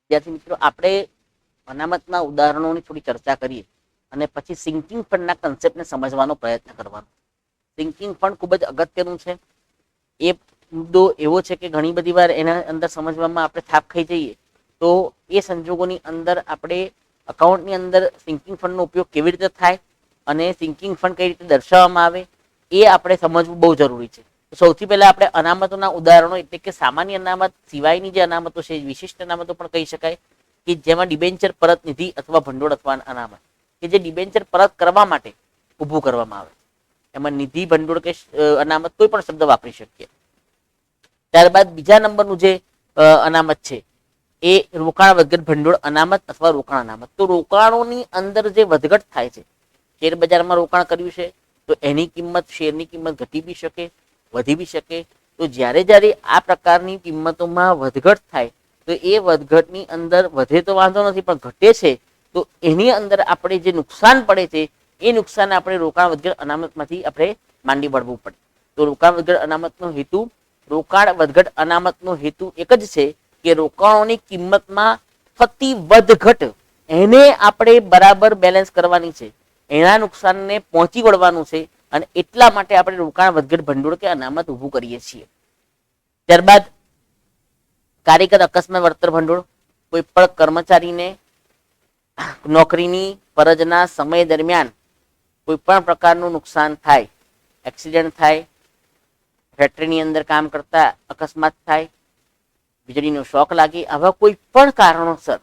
વિદ્યાર્થી મિત્રો, આપણે અનામતના ઉદાહરણોની થોડી ચર્ચા કરીએ અને પછી સિંકિંગ ફંડના કન્સેપ્ટને સમજવાનો પ્રયત્ન કરવાનો. સિંકિંગ ફંડ ખૂબ જ અગત્યનું છે. એ મુદ્દો એવો છે કે ઘણી બધી વાર એના અંદર સમજવામાં આપણે થાપ ખાઈ જઈએ તો એ સંજોગોની અંદર આપણે અકાઉન્ટની અંદર સિંકિંગ ફંડનો ઉપયોગ કેવી રીતે થાય અને સિંકિંગ ફંડ કઈ રીતે દર્શાવવામાં આવે એ આપણે સમજવું બહુ જરૂરી છે. સૌથી પહેલા આપણે અનામતોના ઉદાહરણો એટલે કે સામાન્ય અનામત સિવાયની જે અનામતો છે, વિશિષ્ટ અનામતો પણ કહી શકાય, કે જેમાં ડિબેન્ચર પરત નિધિ અથવા ભંડોળ અથવા અનામત કે જે ડિબેન્ચર પરત કરવા માટે ઊભું કરવામાં આવે. એમાં નિધિ, ભંડોળ કે અનામત કોઈ પણ શબ્દ વાપરી શકીએ. ત્યારબાદ બીજા નંબરનું જે અનામત છે એ રોકાણ વધઘટ ભંડોળ અનામત અથવા રોકાણ અનામત. તો રોકાણોની અંદર જે વધઘટ થાય છે, શેર બજારમાં રોકાણ કર્યું છે તો એની કિંમત, શેરની કિંમત ઘટી બી શકે, વધી બી શકે. તો જ્યારે જ્યારે આ પ્રકારની કિંમતોમાં વધઘટ થાય તો એ વધઘટની અંદર વધે તો વાંધો નથી, પણ ઘટે છે તો એની અંદર આપણે જે નુકસાન પડે છે એ નુકસાન આપણે રોકાણ વધઘટ અનામતમાંથી આપણે માંડી વળવું પડે. તો રોકાણ વધઘટ અનામતનો હેતુ રોકાણ વધઘટ અનામતનો હેતુ એક જ છે કે રોકાણોની કિંમતમાં થતી વધઘટ એને આપણે બરાબર બેલેન્સ કરવાની છે, એના નુકસાનને પહોંચી વળવાનું છે અને એટલા માટે આપણે રોકાણ વધઘટ ભંડોળ કે અનામત ઊભું કરીએ છીએ. ત્યારબાદ કાર્યકર અકસ્માત વળતર ભંડોળ. કોઈ પણ કર્મચારીને નોકરીની ફરજના સમય દરમિયાન કોઈ પણ પ્રકારનું નુકસાન થાય, એક્સિડન્ટ થાય, ફેક્ટરીની અંદર કામ કરતા અકસ્માત થાય, વીજળીનો શોક લાગે, આવા કોઈ પણ કારણોસર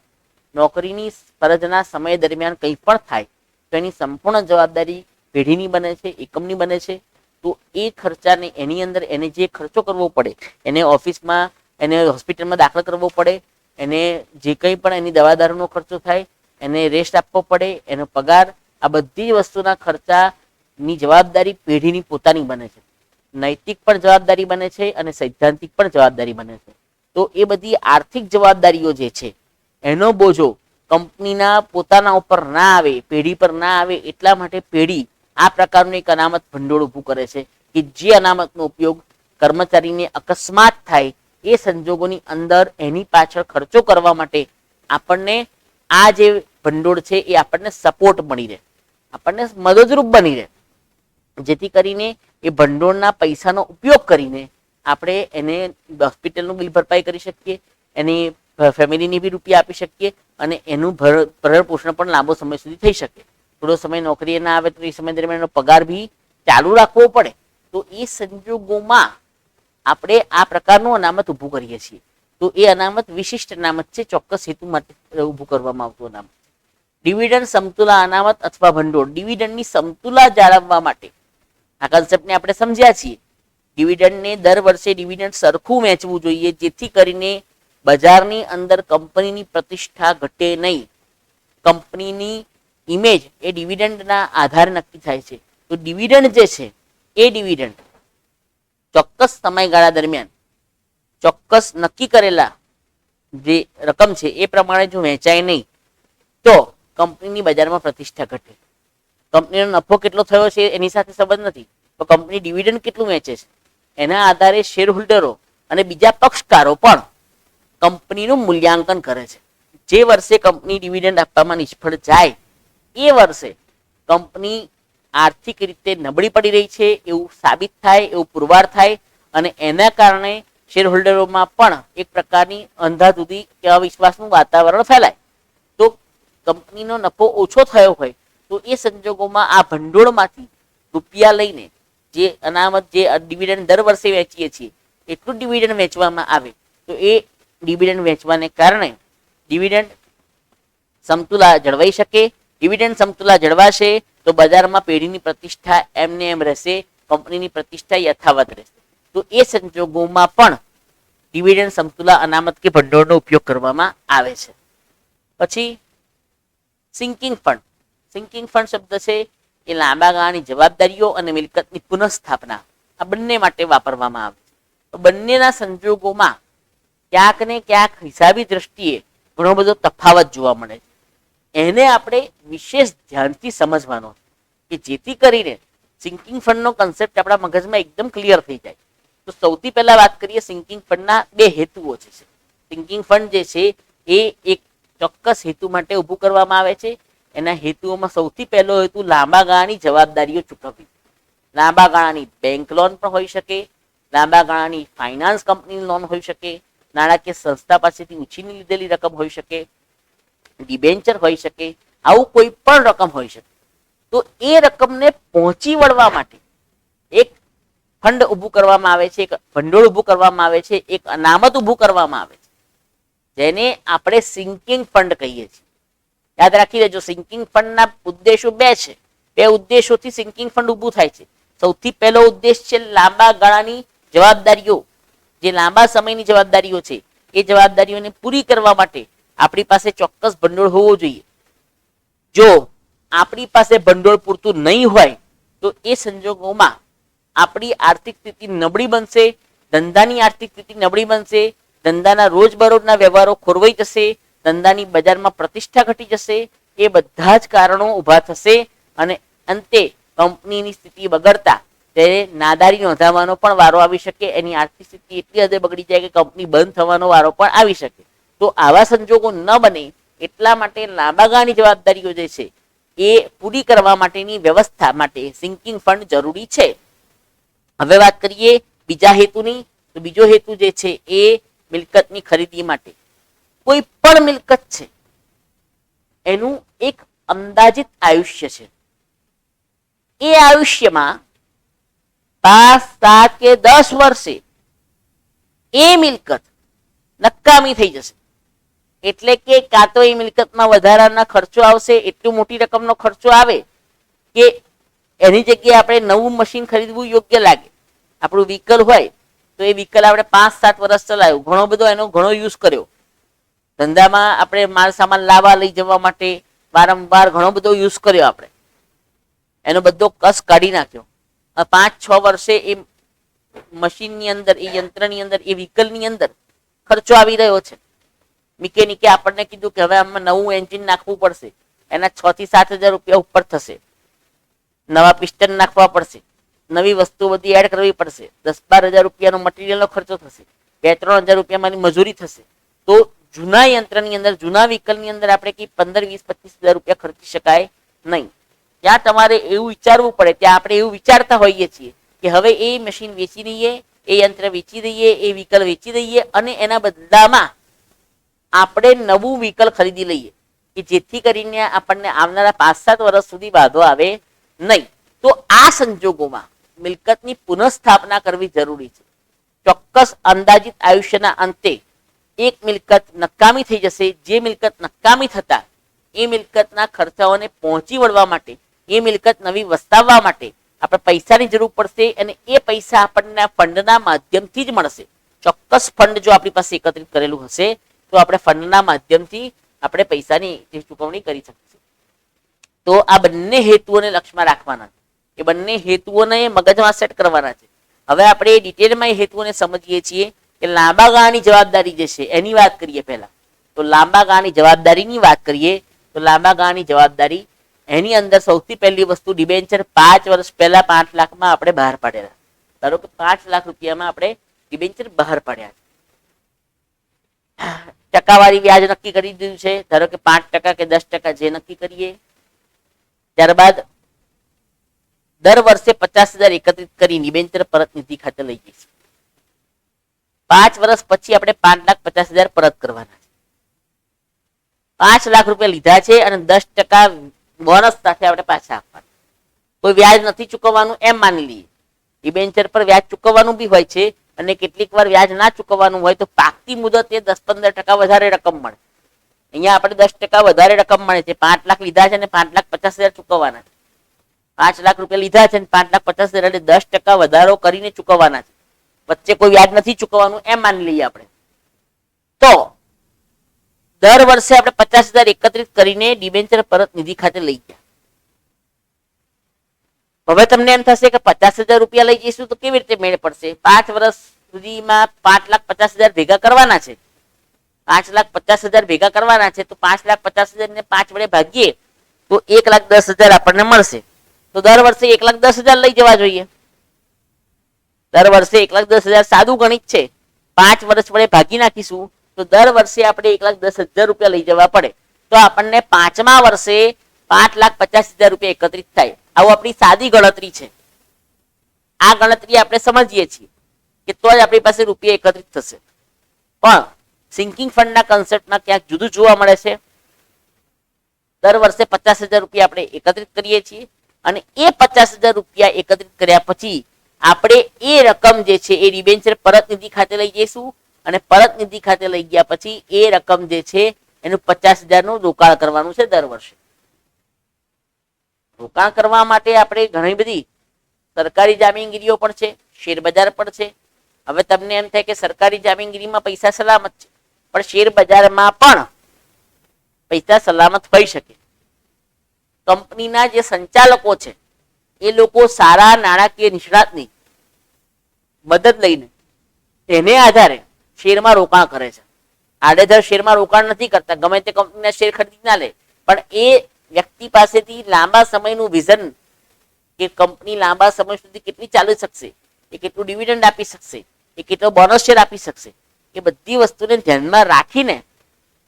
નોકરીની ફરજના સમય દરમિયાન કંઈ પણ થાય તો એની સંપૂર્ણ જવાબદારી પેઢીની બને છે, એકમની બને છે. તો એ ખર્ચાને એની અંદર એને જે ખર્ચો કરવો પડે, એને ઓફિસમાં, એને હોસ્પિટલમાં દાખલ કરવો પડે, એને જે કંઈ પણ એની દવા દારૂનો ખર્ચો થાય, એને રેસ્ટ આપવો પડે, એનો પગાર, આ બધી જ વસ્તુના ખર્ચાની જવાબદારી પેઢીની પોતાની બને છે. નૈતિક પણ જવાબદારી બને છે અને સૈદ્ધાંતિક પણ જવાબદારી બને છે. તો એ બધી આર્થિક જવાબદારીઓ જે છે એનો બોજો કંપનીના પોતાના ઉપર ના આવે, પેઢી પર ના આવે, એટલા માટે પેઢી આ પ્રકારનું એક અનામત ભંડોળ ઊભું કરે છે કે જે અનામતનો ઉપયોગ કર્મચારીને અકસ્માત થાય એ સંજોગોની અંદર એની પાછળ ખર્ચો કરવા માટે આપણને આ જે ભંડોળ છે એ આપણને સપોર્ટ મળી રહે, આપણને મદદરૂપ બની રહે, જેથી કરીને એ ભંડોળના પૈસાનો ઉપયોગ કરીને આપણે એને હોસ્પિટલનું બિલ ભરપાઈ કરી શકીએ, એની ફેમિલીની બી રૂપિયા આપી શકીએ અને એનું ભરણ પોષણ પણ લાંબો સમય સુધી થઈ શકે. થોડો સમય નોકરીએ ના આવે તો એ સમય દરમિયાન એનો પગાર બી ચાલુ રાખવો પડે. તો એ સંજોગોમાં આપણે આ પ્રકારનું અનામત ઊભું કરીએ છીએ. તો એ અનામત વિશિષ્ટ અનામત છે, ચોક્કસ હેતુ માટે ઊભું કરવામાં આવતું અનામત. ડિવિડન્ડ સમતુલા અનામત અથવા ભંડોળ. ડિવિડન્ડની સમતુલા જાળવવા માટે આ કન્સેપ્ટને આપણે સમજ્યા છીએ. ડિવિડન્ડને દર વર્ષે ડિવિડન્ડ સરખું વહેંચવું જોઈએ, જેથી કરીને બજારની અંદર કંપનીની પ્રતિષ્ઠા ઘટે નહીં. કંપનીની ઇમેજ એ ડિવિડન્ડના આધારે નક્કી થાય છે. તો ડિવિડન્ડ જે છે એ ડિવિડન્ડ ચોક્કસ સમયગાળા દરમિયાન ચોક્કસ નક્કી કરેલા જે રકમ છે એ પ્રમાણે જો વહેંચાય નહીં તો કંપનીની બજારમાં પ્રતિષ્ઠા ઘટે. કંપનીનો નફો કેટલો થયો છે એની સાથે સંબંધ નથી, તો કંપની ડિવિડન્ડ કેટલું વેચે છે એના આધારે શેર હોલ્ડરો અને બીજા પક્ષકારો પણ કંપનીનું મૂલ્યાંકન કરે છે. જે વર્ષે કંપની ડિવિડન્ડ આપવામાં નિષ્ફળ જાય એ વર્ષે કંપની આર્થિક રીતે નબળી પડી રહી છે એવું સાબિત થાય, એવું પુરવાર થાય અને એના કારણે શેર હોલ્ડરોમાં પણ એક પ્રકારની અંધાધૂંધી કે અવિશ્વાસનું વાતાવરણ ફેલાય. તો કંપનીનો નફો ઓછો થયો હોય તો એ સંજોગોમાં આ ભંડોળમાંથી રૂપિયા લઈને જે અનામત, જે ડિવિડન્ડ દર વર્ષે વેચીએ છીએ એટલું ડિવિડન્ડ વેચવામાં આવે તો એ ડિવિડન્ડ વેચવાને કારણે ડિવિડન્ડ સમતુલા જળવાઈ શકે. ડિવિડન્ડ સમતુલા જળવાશે તો બજારમાં પેઢીની પ્રતિષ્ઠા એમને એમ રહેશે, કંપનીની પ્રતિષ્ઠા યથાવત રહેશે. તો એ સંજોગોમાં પણ ડિવિડન્ડ સમતુલા અનામત કે ભંડોળનો ઉપયોગ કરવામાં આવે છે. પછી સિંકિંગ ફંડ. સિંકિંગ ફંડ શબ્દ છે એ લાંબા ગાળાની જવાબદારીઓ અને મિલકતની પુનઃસ્થાપના આ બંને માટે વાપરવામાં આવે છે. બંનેના સંજોગોમાં ક્યાંક ને ક્યાંક હિસાબી દ્રષ્ટિએ ઘણો બધો તફાવત જોવા મળે છે. એને આપણે વિશેષ ધ્યાનથી સમજવાનો કે જેથી કરીને સિંકિંગ ફંડનો કન્સેપ્ટ આપણા મગજમાં એકદમ ક્લિયર થઈ જાય. તો સૌથી પહેલા વાત કરીએ સિંકિંગ ફંડના બે હેતુઓ છે. સિંકિંગ ફંડ જે છે એ એક ચોક્કસ હેતુ માટે ઊભું કરવામાં આવે છે. એના હેતુઓમાં સૌથી પહેલો હેતુ લાંબા ગાળાની જવાબદારીઓ ચૂકવવી. લાંબા ગાળાની બેંક લોન પણ હોઈ શકે, લાંબા ગાળાની ફાઇનાન્સ કંપનીની લોન હોઈ શકે, નાણાકીય સંસ્થા પાસેથી ઉછીની લીધેલી રકમ હોઈ શકે, ડિબેન્ચર હોઈ શકે, આવું કોઈ પણ રકમ હોઈ શકે. તો એ રકમને પહોંચી વળવા માટે એક ફંડ ઊભું કરવામાં આવે છે, એક ભંડોળ ઊભું કરવામાં આવે છે, એક અનામત ઊભું કરવામાં આવે છે, જેને આપણે સિંકિંગ ફંડ કહીએ છીએ. યાદ રાખી લેજો, સિંકિંગ ફંડના ઉદ્દેશો બે છે. બે ઉદ્દેશોથી સિંકિંગ ફંડ ઊભું થાય છે. સૌથી પહેલો ઉદ્દેશ છે લાંબા ગાળાની જવાબદારીઓ, જે લાંબા સમયની જવાબદારીઓ છે એ જવાબદારીઓને પૂરી કરવા માટે આપણી પાસે ચોક્કસ ભંડોળ હોવું જોઈએ. જો આપણી પાસે ભંડોળ પૂરતું નહીં હોય તો એ સંજોગોમાં આપણી આર્થિક સ્થિતિ નબળી બનશે, ધંધાની આર્થિક સ્થિતિ નબળી બનશે, ધંધાના રોજબરોજના વ્યવહારો ખોરવાઈ જશે, ધંધાની બજારમાં પ્રતિષ્ઠા ઘટી જશે. એ બધા જ કારણો ઊભા થશે અને અંતે કંપનીની સ્થિતિ બગડતા ત્યારે નાદારી નોંધાવવાનો પણ વારો આવી શકે. એની આર્થિક સ્થિતિ એટલી હદે બગડી જાય કે કંપની બંધ થવાનો વારો પણ આવી શકે. તો આવા સંજોગો ન બને એટલા માટે લાંબા ગાળાની જવાબદારીઓ જે છે એ પૂરી કરવા માટેની વ્યવસ્થા માટે સિંકિંગ ફંડ જરૂરી છે. હવે વાત કરીએ બીજા હેતુની. તો બીજો હેતુ જે છે એ મિલકતની ખરીદી માટે. કોઈ પણ મિલકત છે એનું એક અંદાજિત આયુષ્ય છે. એ આયુષ્યમાં 5, 7 કે 10 વર્ષે એ મિલકત નકામી થઈ જશે. એટલે કે કાં તો એ મિલકતમાં વધારાના ખર્ચો આવશે, એટલી મોટી રકમનો ખર્ચો આવે કે એની જગ્યાએ આપણે નવું મશીન ખરીદવું યોગ્ય લાગે. આપણું વ્હીકલ હોય તો એ વ્હીકલ આપણે 5-7 વર્ષ ચલાવ્યું, ઘણો બધો એનો ઘણો યુઝ કર્યો, ધંધામાં આપણે માલ સામાન લાવવા લઈ જવા માટે વારંવાર ઘણો બધો યુઝ કર્યો, આપણે એનો બધો કસ કાઢી નાખ્યો. 5-6 વર્ષે એ મશીનની અંદર, એ યંત્રની અંદર, એ વ્હીકલની અંદર ખર્ચો આવી રહ્યો છે. મિકેનિકે આપણને કીધું કે હવે આમાં નવું એન્જિન નાખવું પડશે, એના 6 થી 7 હજાર રૂપિયા ઉપર થશે, નવા પિસ્ટન નાખવા પડશે, નવી વસ્તુ બધી એડ કરવી પડશે, 10-12 હજાર રૂપિયાનો મટીરિયલનો ખર્ચો થશે, 2-3 હજાર રૂપિયામાંની મજૂરી થશે. તો જૂના યંત્રની અંદર, જૂના વ્હીકલની અંદર આપણે કઈ 15-20-25 હજાર રૂપિયા ખર્ચી શકાય નહીં. ત્યાં તમારે એવું વિચારવું પડે, ત્યાં આપણે એવું વિચારતા હોઈએ છીએ કે હવે એ મશીન વેચી દઈએ, એ યંત્ર વેચી દઈએ, એ વ્હીકલ વેચી દઈએ અને એના બદલામાં આપણે નવું વ્હીકલ ખરીદી લઈએ કે જેથી કરીને આપણને આવનારા 5-7 વર્ષ સુધી વાંધો આવે નહીં. તો આ સંજોગોમાં મિલકતની પુનઃસ્થાપના કરવી જરૂરી છે. ચોક્કસ અંદાજિત આયુષ્યના અંતે એક મિલકત નકામી થઈ જશે. જે મિલકત નકામી થતા એ મિલકતના ખર્ચાઓને પહોંચી વળવા માટે, એ મિલકત નવી વસાવવા માટે આપણે પૈસાની જરૂર પડશે અને એ પૈસા આપણને ફંડના માધ્યમથી જ મળશે. ચોક્કસ ફંડ જો આપણી પાસે એકત્રિત કરેલું હશે તો આપણે ફંડના માધ્યમથી આપણે પૈસાની ચૂકવણી કરી શકીશું. તો આ બંને હેતુઓને લક્ષ્યમાં રાખવાના છે. એ બંને હેતુઓને મગજમાં સેટ કરવાના છે. હવે આપણે ડિટેલમાં એ હેતુઓને સમજીએ છીએ કે લાંબા ગાળાની જવાબદારી જે છે એની વાત કરીએ. પહેલા તો લાંબા ગાળાની જવાબદારીની વાત કરીએ તો લાંબા ગાળાની જવાબદારી એની અંદર સૌથી પહેલી વસ્તુ ડિબેન્ચર 5 વર્ષ પહેલા 5 લાખમાં આપણે બહાર પાડેલા. ધારો કે 5 લાખ રૂપિયામાં આપણે ડિબેન્ચર બહાર પાડ્યા. ટકાવારી વ્યાજ નક્કી કરી દીધું છે. ધારો કે 5% કે 10% જે નક્કી કરીએ. ત્યારબાદ દર વર્ષે 50,000 એકત્રિત કરી ડિબેન્ચર પરત નિધિ ખાતે લઈ જઈશું. 5 વર્ષ પછી આપણે 5,50,000 પરત કરવાના છે. 5 લાખ રૂપિયા લીધા છે અને 10% બોનસ સાથે આપણે પાછા આપવાના. કોઈ વ્યાજ નથી ચૂકવવાનું એમ માની લઈએ. ડિબેન્ચર પર વ્યાજ ચૂકવવાનું બી હોય છે અને કેટલીક વાર વ્યાજ ના ચૂકવવાનું હોય તો પાકતી મુદતે 10-15% વધારે રકમ મળે. અહીંયા આપણે 10% વધારે રકમ મળે છે. 5 લાખ લીધા છે અને 5,50,000 ચૂકવવાના છે. 5 લાખ રૂપિયા લીધા છે અને 5,50,000 એટલે 10% વધારો કરીને ચૂકવવાના છે. વચ્ચે કોઈ વ્યાજ નથી ચૂકવવાનું એમ માની લઈએ આપણે. તો દર વર્ષે આપણે 50,000 એકત્રિત કરીને ડિબેન્ચર પરત નિધિ ખાતે લઈ ગયા. હવે તમને એમ થશે કે 50,000 રૂપિયા લઈ જઈશું તો કેવી રીતે મેળ પડશે? 5 વર્ષ સુધીમાં 5,50,000 ભેગા કરવાના છે. 5,50,000 ભેગા કરવાના છે તો 5,50,000 ને 5 વડે ભાગીએ તો 1,10,000 આપણને મળશે. તો દર વર્ષે 1,10,000 લઈ જવા જોઈએ. દર વર્ષે 1,10,000 સાદું ગણિત છે. 5 વર્ષ વડે ભાગી નાખીશું તો તો દર વર્ષે આપણે 1,10,000 રૂપિયા લઈ જવા પડે તો આપણને 5મા વર્ષે 5,50,000 રૂપિયા એકત્રિત થાય. આવું આપણી સાદી ગણતરી છે. આ ગણતરી આપણે સમજીએ છીએ કે તો જ આપણી પાસે રૂપિયા એકત્રિત થશે. પણ સિંકિંગ ફંડના કન્સેપ્ટમાં ક્યાંક જુદું જોવા મળે છે. દર વર્ષે 50,000 રૂપિયા આપણે એકત્રિત કરીએ છીએ અને એ 50,000 રૂપિયા એકત્રિત કર્યા પછી આપણે એ રકમ જે છે એ ડિબેન્ચર પરત નિધિ ખાતે લઈ જઈશું અને પરત નિધિ ખાતે લઈ ગયા પછી એ રકમ જે છે એનું 50,000 નું રોકાણ કરવાનું છે દર વર્ષે. રોકાણ કરવા માટે આપણે ઘણી બધી સરકારી જામીનગીરીઓ પણ છે, શેર બજાર પણ છે. હવે તમને એમ થાય કે સરકારી જામીનગીરીમાં પૈસા સલામત છે, પણ શેર બજારમાં પણ પૈસા સલામત હોઈ શકે. કંપનીના જે સંચાલકો છે એ લોકો સારા નાણાકીય નિષ્ણાતની મદદ લઈને તેને આધારે શેરમાં રોકાણ કરે છે. આડેધડ શેરમાં રોકાણ નથી કરતા. ગમે તે કંપનીના શેર ખરીદી ના લે, પણ એ વ્યક્તિ પાસેથી લાંબા સમયનું વિઝન કે કંપની લાંબા સમય સુધી કેટલી ચાલી શકશે, એ કેટલું ડિવિડન્ડ આપી શકશે, એ કેટલો બોનસ શેર આપી શકશે, એ બધી વસ્તુને ધ્યાનમાં રાખીને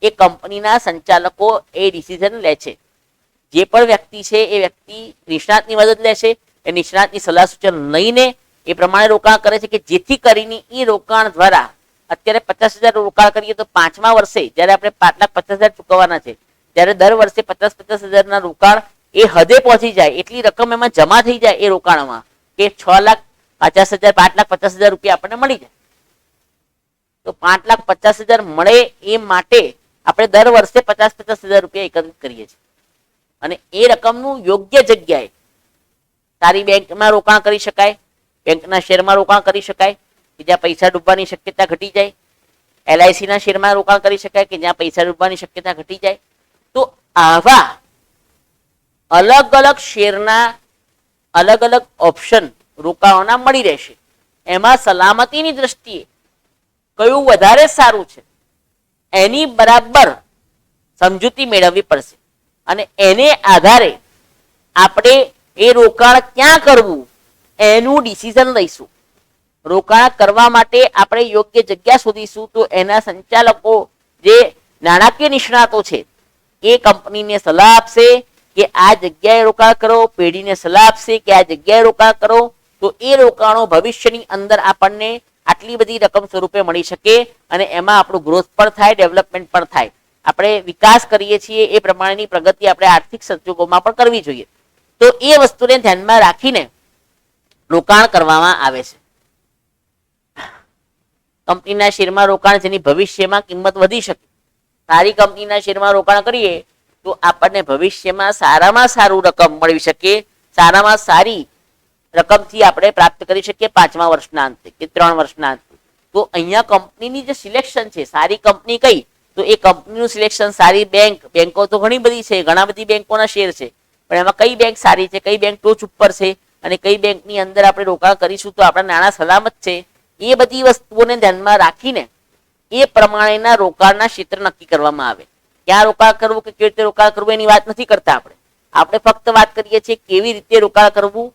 એ કંપનીના સંચાલકો એ ડિસિઝન લે છે. જે પણ વ્યક્તિ છે એ વ્યક્તિ નિષ્ણાતની મદદ લે છે, એ નિષ્ણાતની સલાહ સૂચન લઈને એ પ્રમાણે રોકાણ કરે છે કે જેથી કરીને એ રોકાણ દ્વારા અત્યારે 50,000 રોકાણ કરીએ તો 5મા વર્ષે જ્યારે આપણે 5,50,000 ચૂકવવાના છે ત્યારે દર વર્ષે 50,000 ના રોકાણ એ હદે પહોંચી જાય, એટલી રકમ એમાં જમા થઈ જાય એ રોકાણમાં કે 6,50,000 5,50,000 રૂપિયા આપણને મળી જાય. તો 5,50,000 મળે એ માટે આપણે દર વર્ષે 50,000 રૂપિયા એકત્રિત કરીએ છીએ અને એ રકમનું યોગ્ય જગ્યાએ સારી બેંકમાં રોકાણ કરી શકાય, બેંકના શેરમાં રોકાણ કરી શકાય કે જ્યાં પૈસા ડૂબવાની શક્યતા ઘટી જાય, LICના શેરમાં રોકાણ કરી શકાય કે જ્યાં પૈસા ડૂબવાની શક્યતા ઘટી જાય. તો આવા અલગ અલગ શેરના અલગ અલગ ઓપ્શન રોકાણોના મળી રહેશે. એમાં સલામતીની દ્રષ્ટિએ કયું વધારે સારું છે એની બરાબર સમજૂતી મેળવવી પડશે અને એને આધારે આપણે એ રોકાણ ક્યાં કરવું એનું ડિસિઝન લઈશું. રોકાણ કરવા માટે આપણે યોગ્ય જગ્યા શોધીશું. તો એના સંચાલકો જે નાણાકીય નિષ્ણાતો છે એ કંપનીને સલાહ આપશે કે આ જગ્યાએ રોકાણ કરો, પેઢીને સલાહ આપશે કે આ જગ્યાએ રોકાણ કરો. તો એ રોકાણો ભવિષ્યની અંદર આપણને આટલી બધી રકમ સ્વરૂપે મળી શકે અને એમાં આપણું ગ્રોથ પણ થાય, ડેવલપમેન્ટ પણ થાય. આપણે વિકાસ કરીએ છીએ એ પ્રમાણેની પ્રગતિ આપણે આર્થિક સંજોગોમાં પણ કરવી જોઈએ. તો એ વસ્તુને ધ્યાનમાં રાખીને રોકાણ કરવામાં આવે છે. કંપનીના શેરમાં રોકાણ જેની ભવિષ્યમાં કિંમત વધી શકે. સારી કંપનીના શેરમાં રોકાણ કરીએ તો આપણને ભવિષ્યમાં સારામાં સારું રકમ મળી શકે, સારામાં સારી રકમથી આપણે પ્રાપ્ત કરી શકીએ 5મા વર્ષના અંતે કે 3 વર્ષના અંતે. તો અહીંયા કંપનીની જે સિલેક્શન છે, સારી કંપની કઈ, તો એ કંપનીનું સિલેક્શન, સારી બેંકો તો ઘણી બધી છે, ઘણા બધી બેંકોના શેર છે, પણ એમાં કઈ બેંક સારી છે, કઈ બેંક ટોચ ઉપર છે અને કઈ બેંકની અંદર આપણે રોકાણ કરીશું તો આપણા નાણાં સલામત છે, એ બધી વસ્તુઓને ધ્યાનમાં રાખીને એ પ્રમાણેના રોકાણના ક્ષેત્ર નક્કી કરવામાં આવે. ક્યાં રોકાણ કરવું કે કેવી રીતે રોકાણ કરવું એની વાત નથી કરતા આપણે ફક્ત વાત કરીએ છીએ કેવી રીતે રોકાણ કરવું,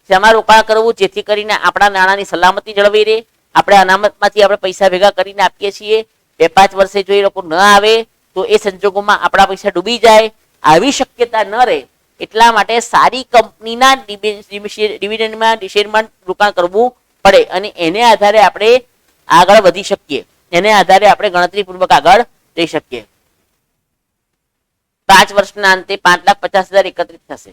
શેમાં રોકાણ કરવું જેથી કરીને આપણા નાણાંની સલામતી જળવાઈ રહે. આપણે અનામતમાંથી આપણે પૈસા ભેગા કરીને આપીએ છીએ, 2-5 વર્ષે જો એ લોકો ન આવે તો એ સંજોગોમાં આપણા પૈસા ડૂબી જાય, આવી શક્યતા ન રહે એટલા માટે સારી કંપનીના ડિવિડન્ડમાં શેરમાં રોકાણ કરવું પડે અને એને આધારે આપણે આગળ વધી શકીએ, એને આધારે આપણે ગણતરીપૂર્વક આગળ જઈ શકીએ. 5 વર્ષના અંતે 5,50,000 એકત્રિત થશે.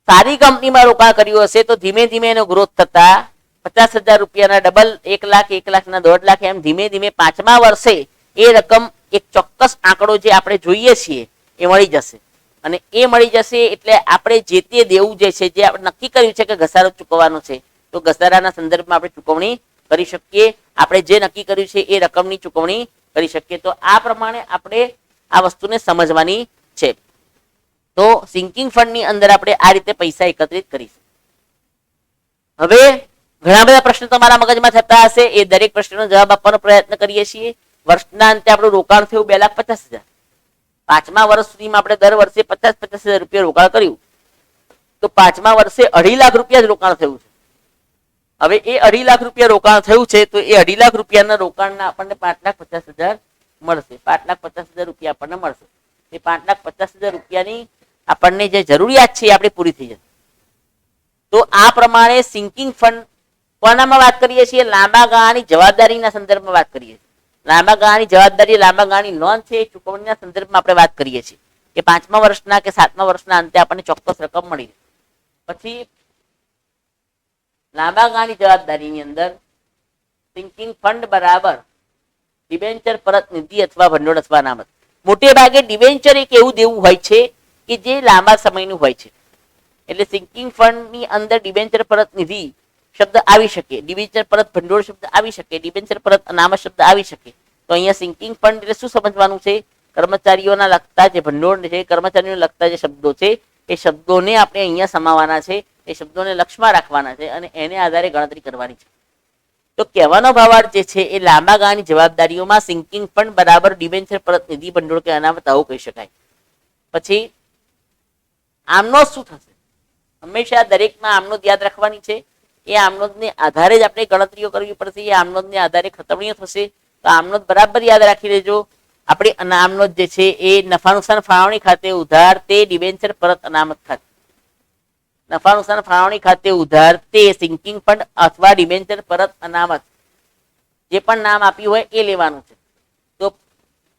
સારી કંપનીમાં રોકાણ કર્યું હશે તો ધીમે ધીમે એનો ગ્રોથ થતા 50,000 રૂપિયાના ડબલ 1 લાખ, 1 લાખના 1.5 લાખ, એમ ધીમે ધીમે 5મા વર્ષે એ રકમ એક ચોક્કસ આંકડો જે આપણે જોઈએ છીએ એ મળી જશે અને એ મળી જશે એટલે આપણે જે તે દેવું જે છે, જે આપણે નક્કી કર્યું છે કે ઘસારો ચૂકવવાનો છે, તો ઘસારાના સંદર્ભમાં આપણે ચૂકવણી કરી શકીએ. આપણે જે નક્કી કર્યું છે એ રકમની ચૂકવણી કરી શકીએ. તો આ પ્રમાણે આપણે આ વસ્તુને સમજવાની છે. તો સિંકિંગ ફંડની અંદર આપણે આ રીતે પૈસા એકત્રિત કરીશું. હવે ઘણા બધા પ્રશ્નો તમારા મગજમાં થતા હશે, એ દરેક પ્રશ્નનો જવાબ આપવાનો પ્રયત્ન કરીએ છીએ. વર્ષના અંતે આપણું રોકાણ થયું 2,50,000. 5મા વર્ષ સુધીમાં આપણે દર વર્ષે 50,000 રૂપિયા રોકાણ કર્યું તો 5મા વર્ષે 2.5 લાખ રૂપિયા જ રોકાણ થયું છે. હવે એ 2.5 લાખ રૂપિયા રોકાણ થયું છે તો એ 2.5 લાખ રૂપિયાના રોકાણના આપણને 5,50,000 મળશે. 5,50,000 રૂપિયા આપણને મળશે. એ 5,50,000 રૂપિયાની આપણને જે જરૂરિયાત છે એ આપણી પૂરી થઈ જશે. તો આ પ્રમાણે સિંકિંગ ફંડ કોનામાં વાત કરીએ છીએ? લાંબા ગાળાની જવાબદારીના સંદર્ભમાં વાત કરીએ છીએ. લાંબા ગાળાની જવાબદારી, લાંબા ગાળાની લોન છે એ ચૂકવણીના સંદર્ભમાં આપણે વાત કરીએ છીએ કે 5મા વર્ષના કે 7મા વર્ષના અંતે આપણને ચોક્કસ રકમ મળી. પછી લાંબા ગાળાની જવાબદારીની અંદર સિંકિંગ ફંડ બરાબર ડિબેન્ચર પરત નિધિ અથવા ભંડોળ અથવા અનામત. મોટે ભાગે ડિબેન્ચર એક એવું દેવું હોય છે કે જે લાંબા સમયનું હોય છે. એટલે સિંકિંગ ફંડની અંદર ડિબેન્ચર પરત નિધિ શબ્દ આવી શકે, ડિબેન્ચર પરત ભંડોળ શબ્દ આવી શકે, ડિબેન્ચર પરત અનામત શબ્દ આવી શકે. તો અહીંયા સિંકિંગ ફંડ એટલે શું સમજવાનું છે? કર્મચારીઓના લગતા જે ભંડોળ છે, કર્મચારીઓને લગતા જે શબ્દો છે એ શબ્દોને આપણે અહીંયા સમાવવાના છે, એ શબ્દોને લક્ષમાં રાખવાના છે અને એને આધારે ગણતરી કરવાની છે. તો કહેવાનો ભાવાર્થ જે છે એ લાંબા ગાળાની જવાબદારીઓમાં સિંકિંગ ફંડ બરાબર ડિબેન્ચર પરત નિધિ ભંડોળ કે અનામત આવું કહી શકાય. પછી આમનોંધ શું થશે? હંમેશા દરેકમાં આમનોંધ યાદ રાખવાની છે. એ આમનોંધને આધારે જ આપણે ગણતરીઓ કરવી પડશે. એ આમનોંધને આધારે ખતમણીઓ થશે. તો આમનોંધ બરાબર યાદ રાખી લેજો. આપણે આમનોંધ જે છે એ નફા નુકસાન ફાળવણી ખાતે ઉધાર તે ડિબેન્ચર પરત અનામત ખાતે, નફા નુકસાન ફાળવણી ખાતે ઉધાર તે સિંકિંગ ફંડ અથવા ડિબેન્ચર પરત અનામત જે પણ નામ આપ્યું હોય એ લેવાનું છે. તો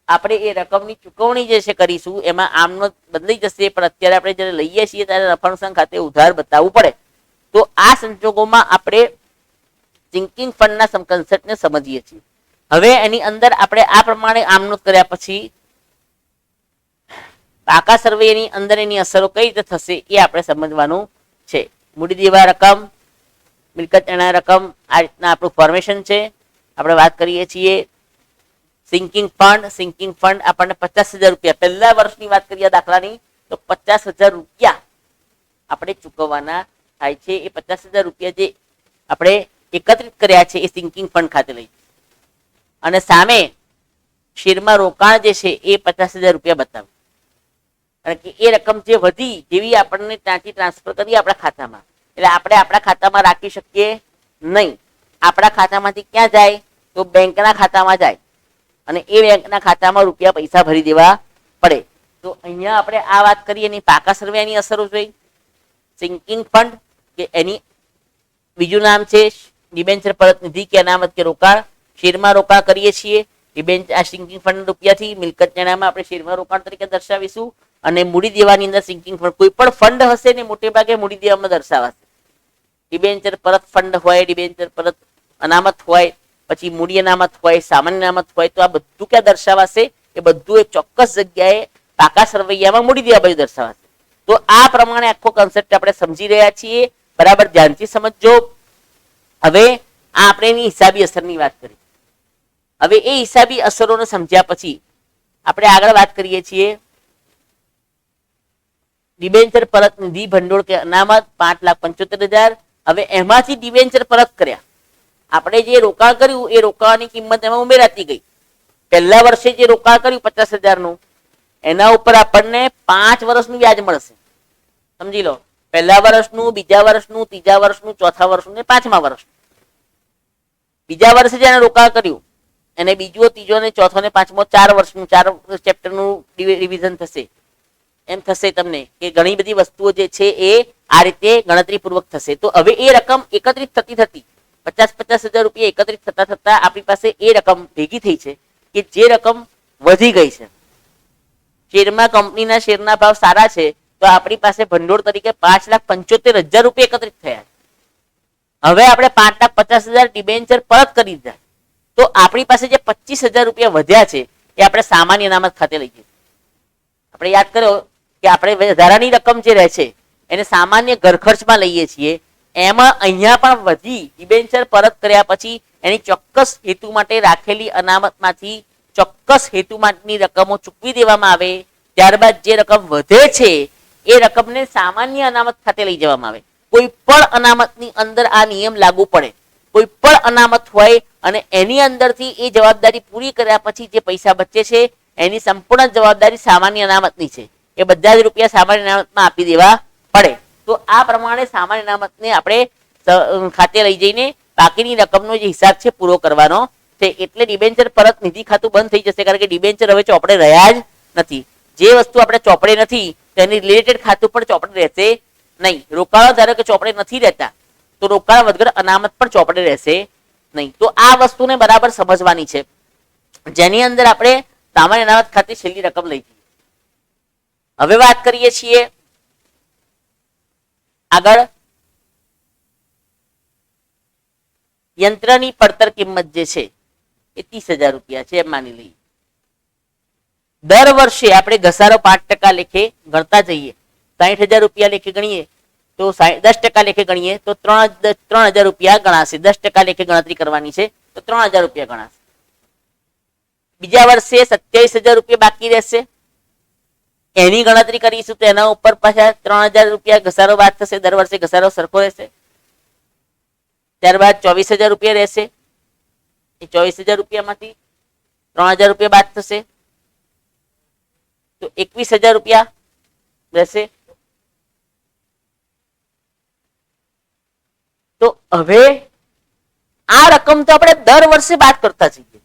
આપણે એ રકમની ચૂકવણી જે છે કરીશું એમાં આમનોંધ બદલાઈ જશે, પણ અત્યારે આપણે જ્યારે લઈએ છીએ ત્યારે નફા નુકસાન ખાતે ઉધાર બતાવવું પડે. તો આ સંજોગોમાં આપણે સિંકિંગ ફંડના કન્સેપ્ટને સમજીએ છીએ. હવે એની અંદર આપણે આ પ્રમાણે આમનોંધ કર્યા પછી પાકા સર્વેની અંદર એની અસરો કઈ રીતે થશે એ આપણે સમજવાનું છે. મૂડી દેવા રકમ, મિલકત એના રકમ, આ રીતના આપણું ફોર્મેશન છે. આપણે વાત કરીએ છીએ સિંકિંગ ફંડ આપણને 50,000 રૂપિયા, પહેલા વર્ષની વાત કરીએ દાખલાની તો 50,000 રૂપિયા આપણે ચૂકવવાના થાય છે. એ 50,000 રૂપિયા જે આપણે એકત્રિત કર્યા છે એ સિંકિંગ ફંડ ખાતે લઈ અને સામે શેરમાં રોકાણ જે છે એ 50,000 રૂપિયા બતાવે. કારણ કે એ રકમ જે વધી જેવી આપણને ત્યાંથી ટ્રાન્સફર કરી આપણા ખાતામાં, એટલે આપણે આપણા ખાતામાં રાખી શકીએ નહીં. આપણા ખાતામાંથી ક્યાં જાય? તો બેંકના ખાતામાં જાય અને એ બેંકના ખાતામાં રૂપિયા પૈસા ભરી દેવા પડે. તો અહીંયા આપણે આ વાત કરીએ એની પાકા સર્વેની અસરો જોઈ. સિંકિંગ ફંડ કે એની બીજું નામ છે ડિબેન્ચર પરત નિધિ કે અનામત કે રોકાણ. શેરમાં રોકાણ કરીએ છીએ. આ સિંકિંગ ફંડ રૂપિયાથી મિલકત જણામાં આપણે શેરમાં રોકાણ તરીકે દર્શાવીશું. અને મૂડી દેવાની અંદર સિંકિંગ ફંડ કોઈ પણ ફંડ હશે ને મોટે ભાગે મૂડી દેવામાં દર્શાવાશે. ડિબેન્ચર પરત ફંડ હોય, ડિબેન્ચર પરત અનામત હોય, પછી મૂડી અનામત હોય, સામાન્ય અનામત હોય, તો આ બધું ક્યાં દર્શાવાશે? એ બધું એક ચોક્કસ જગ્યાએ પાકા સરવૈયામાં મૂડી દેવા બાજુ દર્શાવાશે. તો આ પ્રમાણે આખો કન્સેપ્ટ આપણે સમજી રહ્યા છીએ. બરાબર ધ્યાનથી સમજજો. હવે આ આપણે એની હિસાબી અસરની વાત કરી. હવે એ હિસાબી અસરોને સમજ્યા પછી આપણે આગળ વાત કરીએ છીએ ડિબેન્ચર પરત નિધિ ભંડોળ કે અનામત 5,75,000. હવે એમાંથી ડિબેન્ચર પરત કર્યા. આપણે જે રોકાણ કર્યું એ રોકાણની કિંમત એમાં ઉમેરાતી ગઈ. પહેલા વર્ષે જે રોકાણ કર્યું 50,000 નું એના ઉપર આપણને 5 વર્ષનું વ્યાજ મળશે. સમજી લો, પહેલા વર્ષનું, બીજા વર્ષનું, ત્રીજા વર્ષનું, ચોથા વર્ષનું ને 5મા વર્ષનું. બીજા વર્ષે જેને રોકાણ કર્યું એને બીજો, ત્રીજો ને ચોથો ને 5મો 4 વર્ષનું 4 ચેપ્ટરનું રિવિઝન થશે. એમ થશે તમને કે ઘણી બધી વસ્તુઓ જે છે એ આ રીતે ગણતરીપૂર્વક થશે. તો હવે એ રકમ એકત્રિત થતી 50,000 રૂપિયા એકત્રિત થતા આપણી પાસે એ રકમ ભેગી થઈ છે કે જે રકમ વધી ગઈ છે. શેરમાં કંપનીના શેરના ભાવ સારા છે તો આપણી પાસે ભંડોળ તરીકે 5,75,000 રૂપિયા એકત્રિત થયા. હવે આપણે 5,50,000 ડિબેન્ચર પરત કરી દીધા તો આપણી પાસે જે 25,000 રૂપિયા વધ્યા છે એ આપણે સામાન્ય અનામત ખાતે લઈ જઈએ. આપણે યાદ કરો કે આપણે વધારાની રકમ જે રહે છે એને સામાન્ય ઘર ખર્ચમાં લઈએ છીએ. એમાં અહીંયા પણ વધી ડિબેન્ચર પરત કર્યા પછી એની ચોક્કસ હેતુ માટે રાખેલી અનામતમાંથી ચોક્કસ હેતુ માટેની રકમો ચૂકવી દેવામાં આવે. ત્યારબાદ જે રકમ વધે છે એ રકમને સામાન્ય અનામત ખાતે લઈ જવામાં આવે. કોઈ પણ અનામતની અંદર આ નિયમ લાગુ પડે. કોઈ પણ અનામત હોય અને એની અંદરથી એ જવાબદારી પૂરી કર્યા પછી જે પૈસા બચે છે એની સંપૂર્ણ જવાબદારી સામાન્ય અનામતની છે. એ બધા જ રૂપિયા સામાન્ય અનામતમાં આપી દેવા પડે. તો આ પ્રમાણે સામાન્ય અનામતને આપણે ખાતે લઈ જઈને બાકીની રકમનો જે હિસાબ છે પૂરો કરવાનો છે. એટલે ડિબેન્ચર પરત નિધિ ખાતું બંધ થઈ જશે, કારણ કે ડિબેન્ચર હવે ચોપડે રહ્યા જ નથી. જે વસ્તુ આપણે ચોપડે નથી તેની રિલેટેડ ખાતું પણ ચોપડે રહેશે નહીં. રોકાણો ધારો કે ચોપડે નથી રહેતા તો રોકાણ વગર અનામત પણ ચોપડે રહેશે નહીં. તો આ વસ્તુને બરાબર સમજવાની છે, જેની અંદર આપણે સામાન્ય અનામત ખાતે છેલ્લી રકમ લઈ જઈએ. હવે વાત કરીએ છીએ આગળ યંત્રની પડતર કિંમત જે છે એ 30,000 રૂપિયા છે એમ માની લઈએ. દર વર્ષે આપણે ઘસારો 5% લેખે ગણતા જઈએ. 60,000 રૂપિયા લેખે ગણીએ તો 10% લેખે ગણીએ તો 3,000 રૂપિયા ગણાશે. 10% લેખે ગણતરી કરવાની છે તો 3,000 રૂપિયા ગણાશે. બીજા વર્ષે 27,000 રૂપિયા બાકી રહેશે, એની ગણતરી કરીશું તો એના ઉપર પાછા 3,000 રૂપિયા ઘસારો બાદ થશે. દર વર્ષે ઘસારો સરખો રહેશે. ત્યારબાદ 24,000 રૂપિયા રહેશે. એ 24,000 રૂપિયામાંથી 3,000 રૂપિયા બાદ થશે તો 21,000 રૂપિયા રહેશે. તો હવે આ રકમ તો આપણે દર વર્ષે બાદ કરતા જઈએ.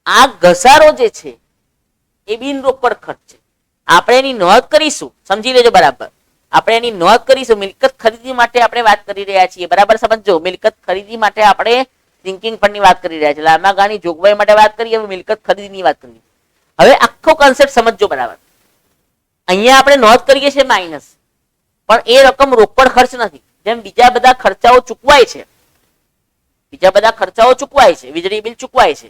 આ ઘસારો જે છે એ બિન રોકડ ખર્ચ છે. આપણે એની નોંધ કરીશું, સમજી લેજો બરાબર. આપણે એની નોંધ કરીશું. મિલકત ખરીદી માટે આપણે વાત કરી રહ્યા છીએ, બરાબર સમજો. મિલકત ખરીદી માટે આપણે સિંકિંગ ફંડની વાત કરી રહ્યા છીએ. લાંબા ગાળાની જોગવાઈ માટે વાત કરીએ, હવે મિલકત ખરીદીની વાત કરીએ. હવે આખો કોન્સેપ્ટ સમજો બરાબર. અહીંયા આપણે નોંધ કરીએ છીએ માઇનસ, પણ એ રકમ રોકડ ખર્ચ નથી. જેમ બીજા બધા ખર્ચાઓ ચૂકવાય છે, બીજા બધા ખર્ચાઓ ચૂકવાય છે, વીજળી બિલ ચૂકવાય છે,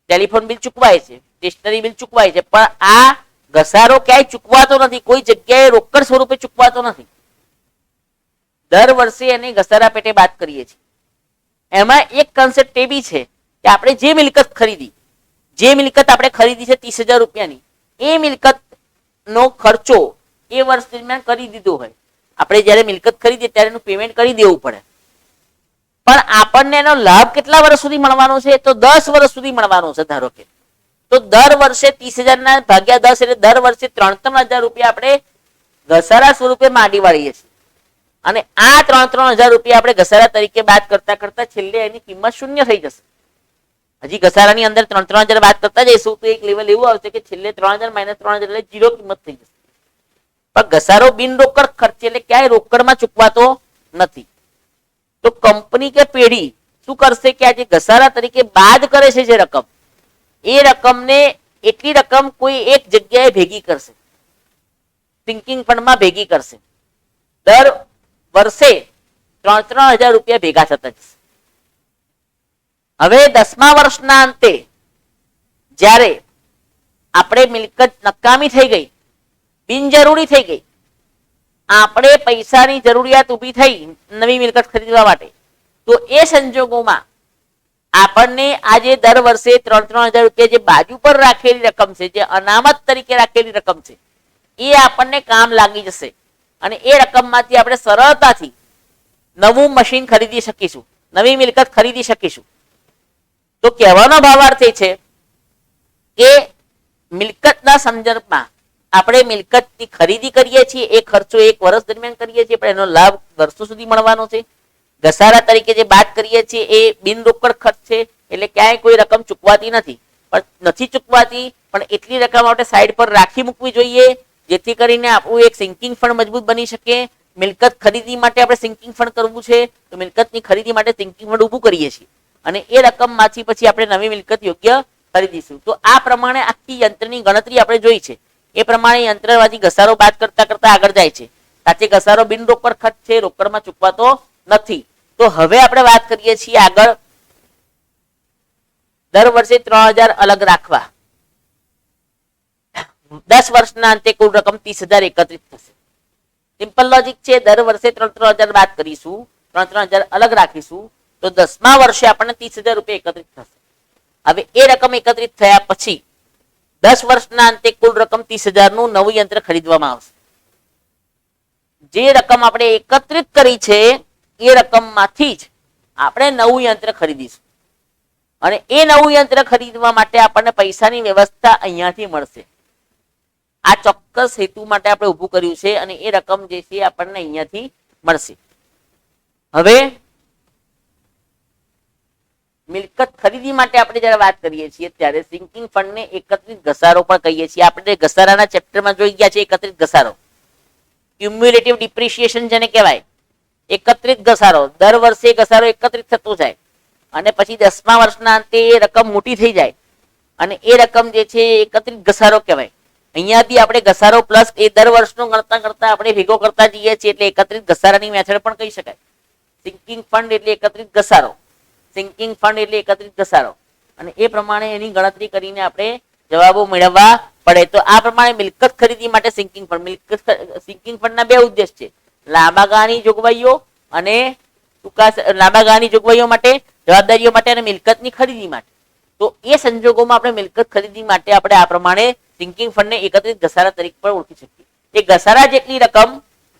ટેલિફોન બિલ ચૂકવાય છે, સ્ટેશનરી બિલ ચૂકવાય છે, પણ આ ઘસારો ક્યાંય ચૂકવાતો નથી. કોઈ જગ્યાએ રોકડ સ્વરૂપે ચૂકવાતો નથી. દર વર્ષે એને ઘસારા પેટે બાદ કરીએ છીએ. એમાં એક કન્સેપ્ટ એ બી છે કે આપણે જે મિલકત ખરીદી, જે મિલકત આપણે ખરીદી છે 30,000 રૂપિયાની, એ મિલકત નો ખર્ચો એ વર્ષ દરમિયાન કરી દીધો હોય. આપણે જયારે મિલકત ખરીદીએ ત્યારે એનું પેમેન્ટ કરી દેવું પડે, પણ આપણને એનો લાભ કેટલા વર્ષ સુધી મળવાનો છે? તો 10 વર્ષ સુધી મળવાનો છે. ધારો કે તો દર વર્ષે 30,000 ના ભાગ્યા 10 એટલે દર વર્ષે 3,000 રૂપિયા આપણે ઘસારા સ્વરૂપે માંડી વાળીએ છીએ. અને આ 3,000 રૂપિયા આપણે ઘસારા તરીકે બાદ કરતા કરતા છેલ્લે એની કિંમત શૂન્ય થઈ જશે. હજી ઘસારાની અંદર 3,000 બાદ કરતા જઈશું તો એક લેવલ એવું આવશે કે છેલ્લે 3,000 - 3,000 એટલે 0 કિંમત થઈ જશે. પણ ઘસારો બિન રોકડ ખર્ચ એટલે ક્યાંય રોકડમાં ચૂકવાતો નથી. તો કંપની કે પેઢી શું કરશે કે આ જે ઘસારા તરીકે બાદ કરે છે જે રકમ, એ રકમને એટલી રકમ કોઈ એક જગ્યાએ ભેગી કરશે, સિંકિંગ ફંડમાં ભેગી કરશે. દર વર્ષે 3,000 રૂપિયા ભેગા થતા જશે. હવે 10મા વર્ષના અંતે જ્યારે આપણે મિલકત નકામી થઈ ગઈ, બિનજરૂરી થઈ ગઈ, આપણે પૈસાની જરૂરિયાત ઊભી થઈ નવી મિલકત ખરીદવા માટે, તો એ સંજોગોમાં આપણને આજે દર વર્ષે 3,000 રૂપિયા જે બાજુ પર રાખેલી રકમ છે, જે અનામત તરીકે રાખેલી રકમ છે, એ આપણને કામ લાગી જશે. અને એ રકમમાંથી આપણે સરળતાથી નવું મશીન ખરીદી શકીશું, નવી મિલકત ખરીદી શકીશું. તો કહેવાનો ભાવાર્થ એ છે કે મિલકતના સંદર્ભમાં આપણે મિલકતની ખરીદી કરીએ છીએ, એ ખર્ચો એક વર્ષ દરમિયાન કરીએ છીએ, પણ એનો લાભ વર્ષો સુધી મળવાનો છે. ઘસારા તરીકે જે બાદ કરીએ છીએ એ બિન રોકડ ખર્ચ છે, એટલે ક્યાંય કોઈ રકમ ચૂકવાતી નથી. પણ નથી ચૂકવાતી, પણ એટલી રકમ આપણે સાઈડ પર રાખી મૂકવી જોઈએ, જેથી કરીને આપણું એક સિંકિંગ ફંડ મજબૂત બની શકે. મિલકત ખરીદી માટે આપણે સિંકિંગ ફંડ કરવું છે, તો મિલકતની ખરીદી માટે સિંકિંગ ફંડ ઊભું કરીએ છીએ, અને એ રકમમાંથી પછી આપણે નવી મિલકત યોગ્ય ખરીદીશું. તો આ પ્રમાણે આખી યંત્રની ગણતરી આપણે જોઈ છે. એ પ્રમાણે યંત્રવાદી ઘસારો બાદ કરતા કરતા આગળ જાય છે. સાચે ઘસારો બિન રોકડ ખર્ચ છે, રોકડમાં ચૂકવાતો નથી. તો હવે આપણે વાત કરીએ છીએ આગળ દર વર્ષે 3,000 અલગ રાખવા. 10 વર્ષના અંતે કુલ રકમ 30,000 એકત્રિત થશે. સિમ્પલ લોજિક છે. દર વર્ષે 3,000 બાદ કરીશું, 3,000 અલગ રાખીશું, તો 10મા વર્ષે આપણને 30,000 રૂપિયા એકત્રિત થશે. હવે એ રકમ એકત્રિત થયા પછી 10 વર્ષના અંતે કુલ રકમ 30,000 નું નવું યંત્ર ખરીદવામાં આવશે. જે રકમ આપણે એકત્રિત કરી છે એ રકમમાંથી જ આપણે નવું યંત્ર ખરીદીશું, અને એ નવું યંત્ર ખરીદવા માટે આપણને પૈસાની વ્યવસ્થા અહીંયાથી મળશે. આ ચોક્કસ હેતુ માટે આપણે ઊભું કર્યું છે અને એ રકમ જે છે આપણને અહીંયાથી મળશે. હવે મિલકત ખરીદી માટે આપણે જયારે વાત કરીએ છીએ ત્યારે સિંકિંગ ફંડને એકત્રિત ઘસારો પણ કહીએ છીએ. આપણે ઘસારાના ચેપ્ટરમાં જોઈ ગયા છે એકત્રિત ઘસારો, ક્યુમ્યુલેટિવ ડિપ્રિસિએશન જેને કહેવાય. એકત્રિત ઘસારો, દર વર્ષે ઘસારો એકત્રિત થતો જાય અને પછી 10મા વર્ષના અંતે એ રકમ મોટી થઈ જાય અને એ રકમ જે છે એકત્રિત ઘસારો કહેવાય. અહીંયાથી આપણે ઘસારો પ્લસ એ દર વર્ષનો ગણતા ગણતા આપણે ભેગો કરતા જઈએ છીએ એટલે એકત્રિત ઘસારાની મેથડ પણ કહી શકાય. સિંકિંગ ફંડ એટલે એકત્રિત ઘસારો, સિંકિંગ ફંડ એટલે એકત્રિત ઘસારો અને એ પ્રમાણે એની ગણતરી કરીને આપણે જવાબો મેળવવા પડે. તો આ પ્રમાણે મિલકત ખરીદી માટે સિંકિંગ ફંડ, સિંકિંગ ફંડના બે ઉદ્દેશ છે, લાંબા ગાળાની જોગવાઈઓ અને ટૂંકા લાંબા ગાળાની જોગવાઈઓ માટે, જવાબદારીઓ માટે અને મિલકતની ખરીદી માટે. તો એ સંજોગોમાં આપણે મિલકત ખરીદી માટે આપણે આ પ્રમાણે સિંકિંગ ફંડને એકત્રિત ઘસારા તરીકે પણ ઓળખી શકીએ. એ ઘસારા જેટલી રકમ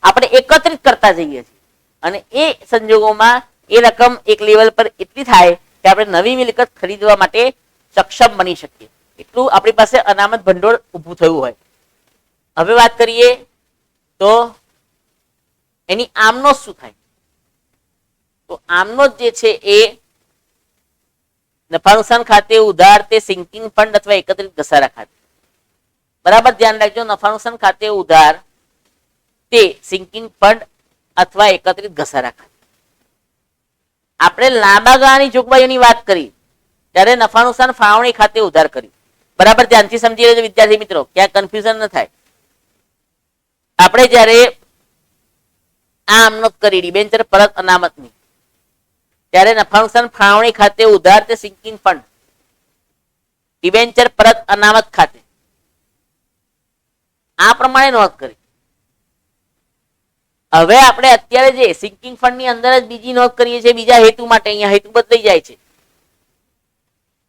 આપણે એકત્રિત કરતા જઈએ છીએ અને એ સંજોગોમાં એ રકમ એક લેવલ પર એટલી થાય કે આપણે નવી મિલકત ખરીદવા માટે સક્ષમ બની શકીએ. એટલું આપણી પાસે અનામત ભંડોળ ઊભું થયું હોય. હવે વાત કરીએ તો એની આમનો શું થાય? તો આમનો જે છે એ નફા નુકસાન ખાતે, ઉધાર, તે સિંકિંગ ફંડ અથવા એકત્રિત ઘસારા ખાતે. બરાબર ધ્યાન રાખજો, નફા નુકસાન ખાતે, ઉધાર, તે સિંકિંગ ફંડ અથવા એકત્રિત ઘસારા ખાતે. આપણે લાંબા ગાળાની જોગવાઈઓની વાત કરી ત્યારે નફા નુકસાન ફાળવણી ખાતે ઉધાર કરી. બરાબર ધ્યાનથી સમજી લેજો વિદ્યાર્થી મિત્રો, ક્યાં કન્ફ્યુઝન ન થાય. આપણે જ્યારે આ આમનોંધ કરી ડિબેન્ચર પરત અનામતની, ત્યારે નફા નુકસાન ફાળવણી ખાતે ઉધાર, તે સિંકિંગ ફંડ, ડિબેન્ચર પરત અનામત ખાતે આ પ્રમાણે નોંધ કરી. હવે આપણે અત્યારે જે સિંકિંગ ફંડ ની અંદર જ બીજી નોંધ કરીએ છીએ બીજા હેતુ માટે. અહીંયા હેતુ બદલાઈ જાય છે,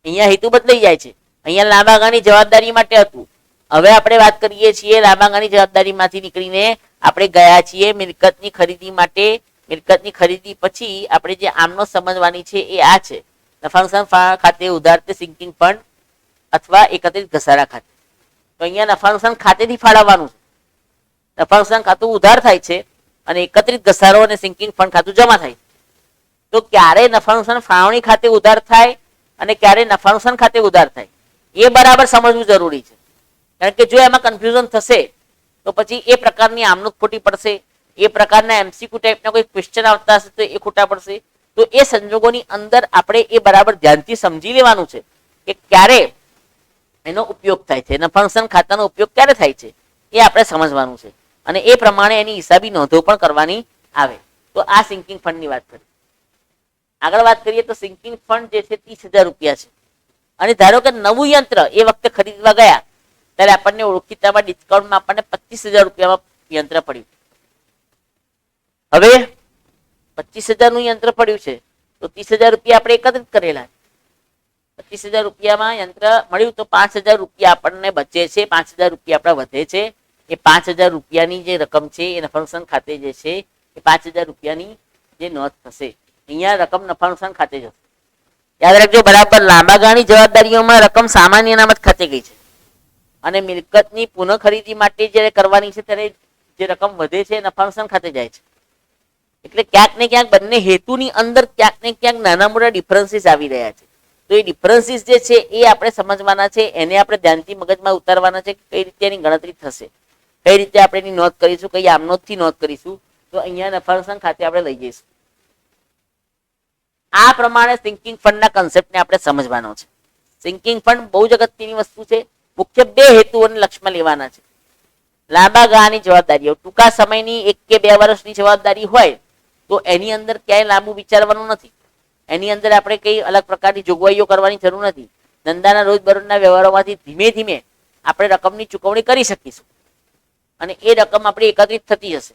અહીંયા હેતુ બદલાઈ જાય છે. અહીંયા લાંબા ગાળાની જવાબદારી માટે હતું, હવે આપણે વાત કરીએ છીએ લાંબા ગાળાની જવાબદારીમાંથી નીકળીને આપણે ગયા છીએ મિલકતની ખરીદી માટે. મિલકતની ખરીદી પછી આપણે જે આમનો સમજવાની છે એ આ છે, નફા નુકસાન ખાતે, ઉધાર, તે સિંકિંગ ફંડ અથવા એકત્રિત ઘસારા ખાતે. તો અહીંયા નફા નુકસાન ખાતેથી ફાળવવાનું છે. નફા નુકસાન ખાતું ઉધાર થાય છે અને એકત્રિત ઘસારો અને સિંકિંગ ફંડ ખાતું જમા થાય. તો ક્યારે નફા નુકસાન ફાળવણી ખાતે ઉધાર થાય અને ક્યારે નફા નુકસાન ખાતે ઉધાર થાય એ બરાબર સમજવું જરૂરી છે. કારણ કે જો એમાં કન્ફ્યુઝન થશે તો પછી એ પ્રકારની આમનોંધ ખોટી પડશે, એ પ્રકારના એમસીક્યુ ટાઈપના કોઈ ક્વેશ્ચન આવતા હશે તો એ ખોટા પડશે. તો એ સંજોગોની અંદર આપણે એ બરાબર ધ્યાનથી સમજી લેવાનું છે કે ક્યારે એનો ઉપયોગ થાય છે, નફા નુકસાન ખાતાનો ઉપયોગ ક્યારે થાય છે એ આપણે સમજવાનું છે અને એ પ્રમાણે એની હિસાબી નોંધો પણ કરવાની આવે. તો આ સિંકિંગ ફંડની વાત કરીએ. આગળ વાત કરીએ તો સિંકિંગ ફંડ જે છે 30,000 રૂપિયા છે અને ધારો કે નવું યંત્ર એ વખતે ખરીદવા ગયા ત્યારે આપણને ઓળખીતામાં ડિસ્કાઉન્ટમાં આપણને 25,000 રૂપિયામાં યંત્ર પડ્યું. હવે 25,000 નું યંત્ર પડ્યું છે તો 30,000 રૂપિયા આપણે એકત્રિત કરેલા. 25,000 રૂપિયામાં યંત્ર મળ્યું તો 5,000 રૂપિયા આપણને બચે છે, 5,000 રૂપિયા આપણા વધે છે. એ 5,000 રૂપિયાની જે રકમ છે એ નફા નુકસાન ખાતે જે છે એ 5,000 રૂપિયાની જે નોંધ થશે અહીંયા રકમ નફા નુકસાન ખાતે જશે. યાદ રાખજો બરાબર, લાંબા ગાળાની જવાબદારીઓમાં રકમ સામાન્ય અનામત ખાતે ગઈ છે અને મિલકતની પુનઃ ખરીદી માટે જ્યારે કરવાની છે ત્યારે જે રકમ વધે છે એ નફા નુકસાન ખાતે જાય છે. એટલે ક્યાંક ને ક્યાંક બંને હેતુની અંદર ક્યાંક ને ક્યાંક નાના મોટા ડિફરન્સીસ આવી રહ્યા છે. તો એ ડિફરન્સીસ જે છે એ આપણે સમજવાના છે, એને આપણે ધ્યાનથી મગજમાં ઉતારવાના છે. કઈ રીતે એની ગણતરી થશે, કઈ રીતે આપણે એની નોંધ કરીશું, કઈ આમનોંધથી નોંધ કરીશું, તો અહીંયા નફા નુકસાન ખાતે આપણે લઈ જઈશું. આ પ્રમાણે સિંકિંગ ફંડના કન્સેપ્ટને આપણે સમજવાનો છે. સિંકિંગ ફંડ બહુ જ અગત્યની વસ્તુ છે. મુખ્ય બે હેતુઓને લક્ષ્યમાં લેવાના છે. લાંબા ગાળાની જવાબદારીઓ, ટૂંકા સમયની 1 કે 2 વર્ષની જવાબદારી હોય તો એની અંદર ક્યાંય લાંબુ વિચારવાનું નથી. એની અંદર આપણે કઈ અલગ પ્રકારની જોગવાઈઓ કરવાની જરૂર નથી. ધંધાના રોજબરોજના વ્યવહારોમાંથી ધીમે ધીમે આપણે રકમની ચૂકવણી કરી શકીશું અને એ રકમ આપણી એકત્રિત થતી હશે.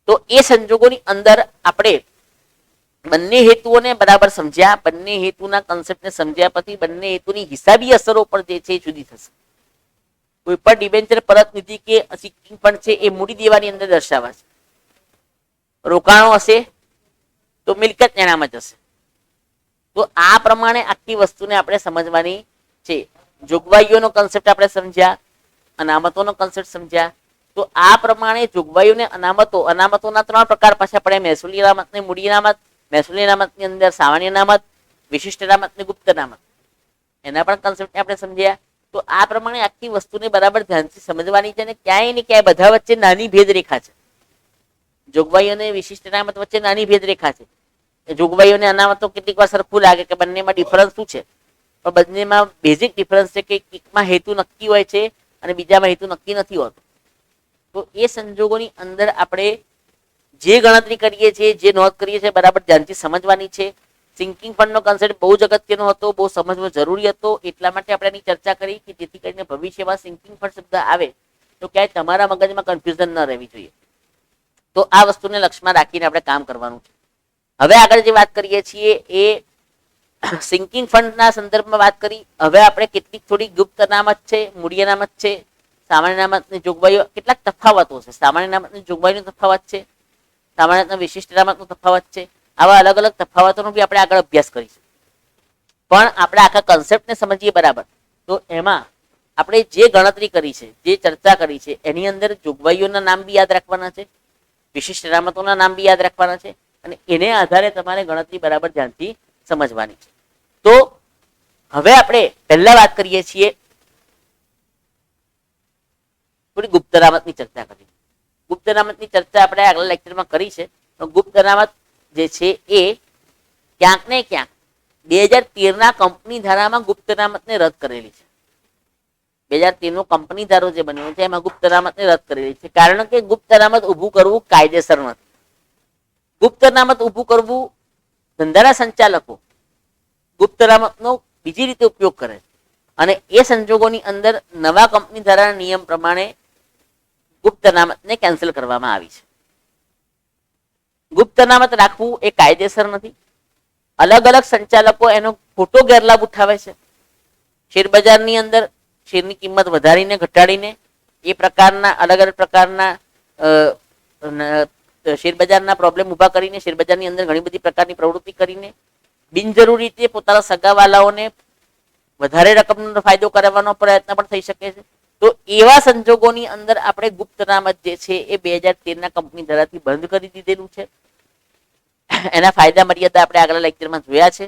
તો એ સંજોગોની અંદર આપણે બંને હેતુઓને બરાબર સમજ્યા, બંને હેતુના કન્સેપ્ટને સમજ્યા પછી બંને હેતુની હિસાબી અસરો પર જે છે એ જુદી થશે. કોઈ પણ ડિબેન્ચર પરત નીતિ કે સિંકિંગ ફંડ છે એ મૂડી દેવાની અંદર દર્શાવાશે. રોકાણો હશે તો મિલકત એનામ જ હશે. તો આ પ્રમાણે આખી વસ્તુને આપણે સમજવાની છે. જોગવાઈઓનો કન્સેપ્ટ આપણે સમજ્યા, અનામતોનો કન્સેપ્ટ સમજ્યા. તો આ પ્રમાણે જોગવાઈઓ ને અનામતોના 3 પ્રકાર પાછા પડે: મહેસૂલી અનામત ને મૂડી અનામત. મહેસૂલી અનામતની અંદર સામાન્ય અનામત, વિશિષ્ટ અનામત ને ગુપ્ત અનામત, એના પણ કન્સેપ્ટ આપણે સમજ્યા. તો આ પ્રમાણે આખી વસ્તુને બરાબર ધ્યાનથી સમજવાની છે અને ક્યાંય ને ક્યાંય બધા વચ્ચે નાની ભેદરેખા છે. જોગવાઈ અને વિશિષ્ટ અનામત વચ્ચે નાની ભેદરેખા છે. જોગવાઈઓ અને અનામતો કેટલીક વાર સરખું લાગે કે બંનેમાં ડિફરન્સ શું છે, પણ બંનેમાં બેઝિક ડિફરન્સ છે કે એકમાં હેતુ નક્કી હોય છે અને બીજામાં હેતુ નક્કી નથી હોતો. તો એ સંજોગોની અંદર આપણે જે ગણતરી કરીએ છીએ, જે નોંધ કરીએ છીએ, બરાબર ધ્યાનથી સમજવાની છે. સિંકિંગ ફંડનો કન્સેપ્ટ બહુ જ અગત્યનો હતો, બહુ સમજવો જરૂરી હતો. એટલા માટે આપણે એની ચર્ચા કરી કે જેથી કરીને ભવિષ્યમાં સિંકિંગ ફંડ શબ્દ આવે તો ક્યાંય તમારા મગજમાં કન્ફ્યુઝન ન રહેવી જોઈએ. તો આ વસ્તુને લક્ષ્યમાં રાખીને આપણે કામ કરવાનું છે. હવે આગળ જે વાત કરીએ છીએ એ સિંકિંગ ફંડના સંદર્ભમાં વાત કરી. હવે આપણે કેટલીક થોડી ગુપ્ત અનામત છે, મૂડી અનામત છે, સામાન્ય અનામતની જોગવાઈઓ, કેટલાક તફાવતો છે. સામાન્ય અનામતની જોગવાઈનો તફાવત છે, સામાન્ય વિશિષ્ટ અનામતનો તફાવત છે. આવા અલગ અલગ તફાવતોનો બી આપણે આગળ અભ્યાસ કરીશું. પણ આપણે આખા કન્સેપ્ટને સમજીએ બરાબર, તો એમાં આપણે જે ગણતરી કરી છે, જે ચર્ચા કરી છે, એની અંદર જોગવાઈઓના નામ બી યાદ રાખવાના છે, વિશિષ્ટ અનામતોના નામ બી યાદ રાખવાના છે અને એને આધારે તમારે ગણતરી બરાબર ધ્યાનથી સમજવાની છે. તો હવે આપણે પહેલા વાત કરીએ છીએ થોડી ગુપ્ત અનામતની ચર્ચા કરી. ગુપ્ત અનામતની ચર્ચા આપણે આગલા લેક્ચરમાં કરી છે. ગુપ્ત અનામત જે છે એ ક્યાંક ને ક્યાંક 2013ના કંપની ધારામાં ગુપ્ત અનામતને રદ કરેલી છે. 2013નો કંપની ધારો જે બન્યો છે એમાં ગુપ્ત અનામતને રદ કરેલી છે. કારણ કે ગુપ્ત અનામત ઊભું કરવું કાયદેસર નથી. ગુપ્ત અનામત ઊભું કરવું, ધંધાના સંચાલકો ગુપ્ત અનામતનો બીજી રીતે ઉપયોગ કરે છે અને એ સંજોગોની અંદર નવા કંપની ધારાના નિયમ પ્રમાણે ગુપ્ત અનામતને કેન્સલ કરવામાં આવી છે. ગુપ્ત અનામત રાખવું એ કાયદેસર નથી. અલગ અલગ સંચાલકો એનો ખોટો ગેરલાભ ઉઠાવે છે. શેર બજારની અંદર શેરની કિંમત વધારીને ઘટાડીને એ પ્રકારના અલગ અલગ પ્રકારના શેરબજારના પ્રોબ્લેમ ઉભા કરીને શેરબજારની અંદર ઘણી બધી પ્રકારની પ્રવૃત્તિ કરીને બિનજરૂરી રીતે પોતાના સગાવાલાઓને વધારે રકમનો ફાયદો કરવાનો પ્રયત્ન પણ થઈ શકે છે. તો એવા સંજોગોની અંદર આપણે ગુપ્ત અનામત જે છે એ 2013ના કંપની ધારાથી બંધ કરી દીધેલું છે. એના ફાયદા મર્યાદા આપણે આગલા લેક્ચરમાં જોયા છે.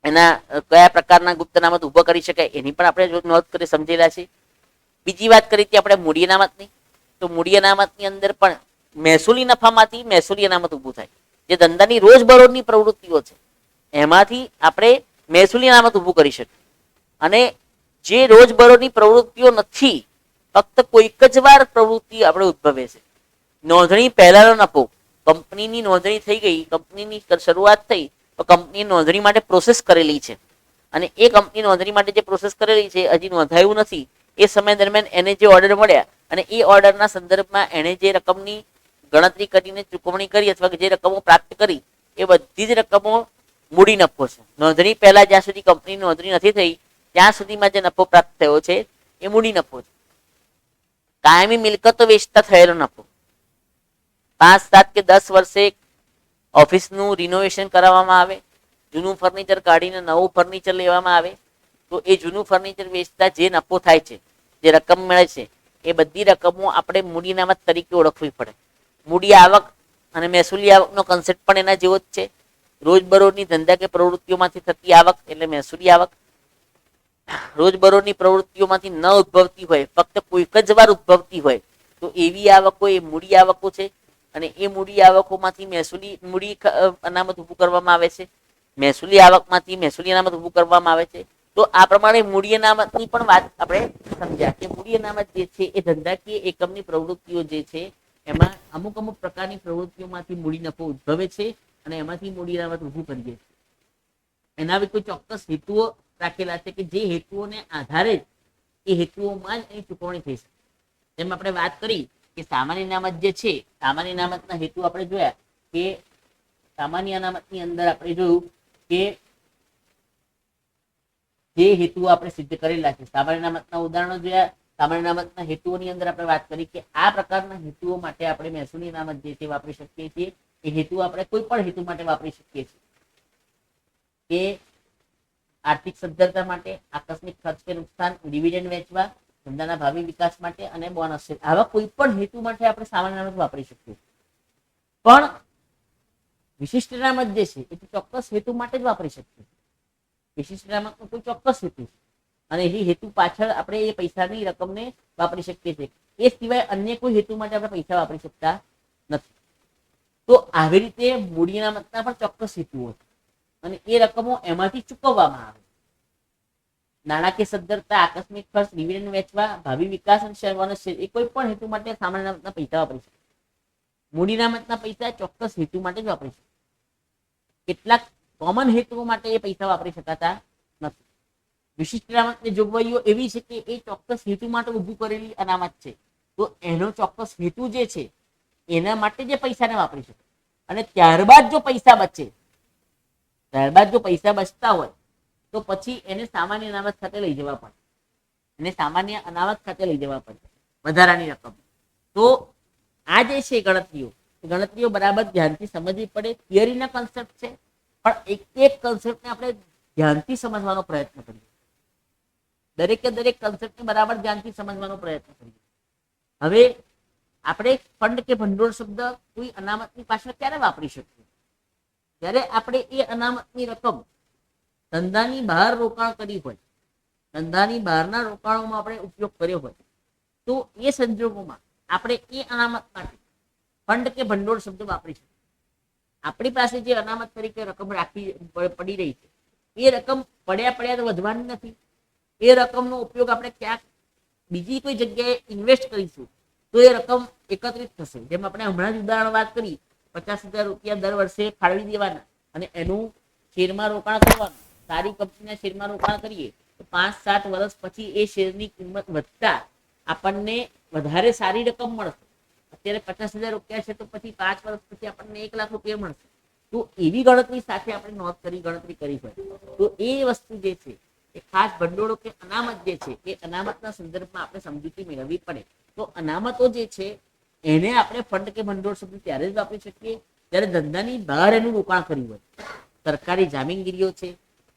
એના કયા પ્રકારના ગુપ્ત અનામત ઉભો કરી શકાય એની પણ આપણે નોંધ કરી સમજેલા છે. બીજી વાત કરી હતી આપણે મૂડી અનામતની. તો મૂડી અનામતની અંદર પણ મહેસૂલી નફામાંથી મહેસૂલી અનામત ઊભું થાય. જે ધંધાની રોજબરોજની પ્રવૃત્તિઓ છે એમાંથી આપણે મહેસૂલી અનામત ઊભું કરી શકીએ. અને જે રોજબરોજની પ્રવૃત્તિઓ નથી, ફક્ત કોઈક જ વાર પ્રવૃત્તિ આપણે ઉદ્ભવે છે. નોંધણી પહેલાનો નફો, કંપનીની નોંધણી થઈ ગઈ, કંપનીની શરૂઆત થઈ, તો કંપની નોંધણી માટે પ્રોસેસ કરેલી છે અને એ કંપની નોંધણી માટે જે પ્રોસેસ કરેલી છે હજી નોંધાયું નથી. એ સમય દરમિયાન એને જે ઓર્ડર મળ્યા અને એ ઓર્ડરના સંદર્ભમાં એણે જે રકમની ગણતરી કરીને ચૂકવણી કરી અથવા જે રકમો પ્રાપ્ત કરી એ બધી જ રકમો મૂડી નફો છે. નોંધણી પહેલા જ્યાં સુધી કંપની નોંધણી નથી થઈ ત્યાં સુધીમાં જે નફો પ્રાપ્ત થયો છે એ મૂડી નફો છે. કાયમી મિલકતો વેચતા થયેલો નફો, 5, 7 કે 10 વર્ષે ઓફિસનું રિનોવેશન કરાવવામાં આવે, જૂનું ફર્નિચર કાઢીને નવું ફર્નિચર લેવામાં આવે, તો એ જૂનું ફર્નિચર વેચતા જે નફો થાય છે, જે રકમ મળે છે, એ બધી રકમો આપણે મૂડી અનામત તરીકે ઓળખવી પડે. મૂડી આવક અને મહેસૂલી આવકનો કન્સેપ્ટ પણ એના જેવો જ છે. રોજબરોજની ધંધા કે પ્રવૃત્તિઓમાંથી થતી આવક એટલે મહેસૂલી આવક. રોજબરોજની પ્રવૃત્તિઓમાંથી ન ઉદ્ભવતી હોય, ફક્ત કોઈક જ વાર ઉદ્ભવતી હોય, તો એવી આવકો એ મૂડી આવકો છે અને એ મૂડી આવકોમાંથી મૂડી અનામત ઊભું કરવામાં આવે છે. મહેસૂલી આવકમાંથી મહેસૂલી અનામત ઊભું કરવામાં આવે છે. તો આ પ્રમાણે મૂડી અનામતની પણ વાત આપણે સમજ્યા કે મૂડી અનામત જે છે એ ધંધાકીય એકમની પ્રવૃત્તિઓ જે છે એમાં અમુક અમુક પ્રકારની પ્રવૃત્તિઓમાંથી મૂડી નફો ઉદ્ભવે છે અને એમાંથી મૂડી અનામત ઊભું કરીએ. એના કોઈ ચોક્કસ હેતુઓ રાખેલા છે કે જે હેતુઓને આધારે એ હેતુઓમાં જ એની ચૂકવણી થઈ શકે. જેમ આપણે વાત કરી કે સામાન્ય અનામત જે છે, સામાન્ય અનામતના હેતુ આપણે જોયા કે સામાન્ય અનામતની અંદર આપણે જોયું કે જે હેતુઓ આપણે સિદ્ધ કરેલા છે. સામાન્ય અનામતના ઉદાહરણો જોયા. સામાન્ય અનામતના હેતુઓની અંદર આપણે વાત કરી કે આ પ્રકારના હેતુઓ માટે આપણે મહેસૂલી અનામત જે છે વાપરી શકીએ છીએ. એ હેતુ આપણે કોઈ પણ હેતુ માટે વાપરી શકીએ છીએ કે આર્થિક સદ્ધરતા માટે, આકસ્મિક ખર્ચ કે નુકસાન, ડિવિડન્ડ વેચવા, ધંધાના ભાવિ વિકાસ માટે અને બોનસ છે. આવા કોઈ પણ હેતુ માટે આપણે સામાન્ય અનામત વાપરી શકીએ. પણ વિશિષ્ટ અનામત જે છે એ ચોક્કસ હેતુ માટે જ વાપરી શકીએ. વિશિષ્ટ અનામતનો કોઈ ચોક્કસ હેતુ છે અને એ હેતુ પાછળ આપણે એ પૈસાની રકમને વાપરી શકીએ છીએ. એ સિવાય અન્ય કોઈ હેતુ માટે આપણે પૈસા વાપરી શકતા નથી. તો આવી રીતે મૂડી અનામતના પણ ચોક્કસ હેતુઓ છે અને એ રકમો એમાંથી ચૂકવવામાં આવે. નાણાકીય સદ્ધરતા, આકસ્મિક ખર્ચ, ડિવિડન્ડ વેચવા, ભાવિ વિકાસ અને શેર બોનસ છે એ કોઈ પણ હેતુ માટે સામાન્ય અનામતના પૈસા વાપરી શકે. મૂડી અનામતના પૈસા ચોક્કસ હેતુ માટે જ વાપરી શકે. કેટલાક કોમન હેતુઓ માટે એ પૈસા વાપરી શકાતા નથી. વિશિષ્ટ અનામતની જોગવાઈઓ એવી છે કે એ ચોક્કસ હેતુ માટે ઊભું કરેલી અનામત છે. તો એનો ચોક્કસ હેતુ જે છે એના માટે જે પૈસાને વાપરી શકે. અને ત્યારબાદ જો પૈસા બચતા હોય તો પછી એને સામાન્ય અનામત ખાતે લઈ જવા પડે. વધારાની રકમ. તો આ જે છે ગણતરીઓ બરાબર ધ્યાનથી સમજવી પડે. થિયરીના કન્સેપ્ટ છે પણ એક એક કન્સેપ્ટને આપણે ધ્યાનથી સમજવાનો પ્રયત્ન કરીએ. દરેકે દરેક કન્સેપ્ટને બરાબર ધ્યાનથી સમજવાનો પ્રયત્ન કરીએ. હવે આપણે ફંડ કે ભંડોળ શબ્દ કોઈ અનામતની પાછળ ક્યારે વાપરી શકીએ? જ્યારે આપણે એ અનામતની રકમ ધંધાની બહાર રોકાણ કરી હોય, ધંધાની બહારના રોકાણોમાં આપણે ઉપયોગ કર્યો હોય, તો એ સંજોગોમાં આપણે એ અનામત માટે ફંડ કે ભંડોળ શબ્દ વાપરી શકીએ. આપણી પાસે જે અનામત તરીકે રકમ રાખી પડી રહી છે એ રકમ પડ્યા તો વધવાની નથી. એ રકમનો ઉપયોગ આપણે ક્યાંક બીજી કોઈ જગ્યાએ ઇન્વેસ્ટ કરીશું તો એ રકમ એકત્રિત થશે. જેમ આપણે હમણાં જ ઉદાહરણ વાત કરી, 50,000 રૂપિયા દર વર્ષે ફાળવી દેવાના અને એનું શેરમાં રોકાણ કરવાનું. સારી કંપનીના શેરમાં રોકાણ કરીએ તો 5-7 વર્ષ પછી એ શેરની કિંમત વધતા આપણને વધારે સારી રકમ મળશે. અત્યારે 50,000 રૂપિયા છે તો પછી 5 વર્ષ પછી આપણને 1 લાખ રૂપિયા મળશે. તો એવી ગણતરી સાથે આપણે ગણતરી કરી હોય તો એ વસ્તુ જે છે એ ખાસ ભંડોળો કે અનામત જે છે એ અનામતના સંદર્ભમાં આપણે સમજૂતી મેળવવી પડે. તો અનામતો જે છે એને આપણે ફંડ કે ભંડોળ શબ્દ ત્યારે જ વાપરી શકીએ જ્યારે ધંધાની બહાર એનું રોકાણ કર્યું હોય. સરકારી જામીનગીરીઓ છે,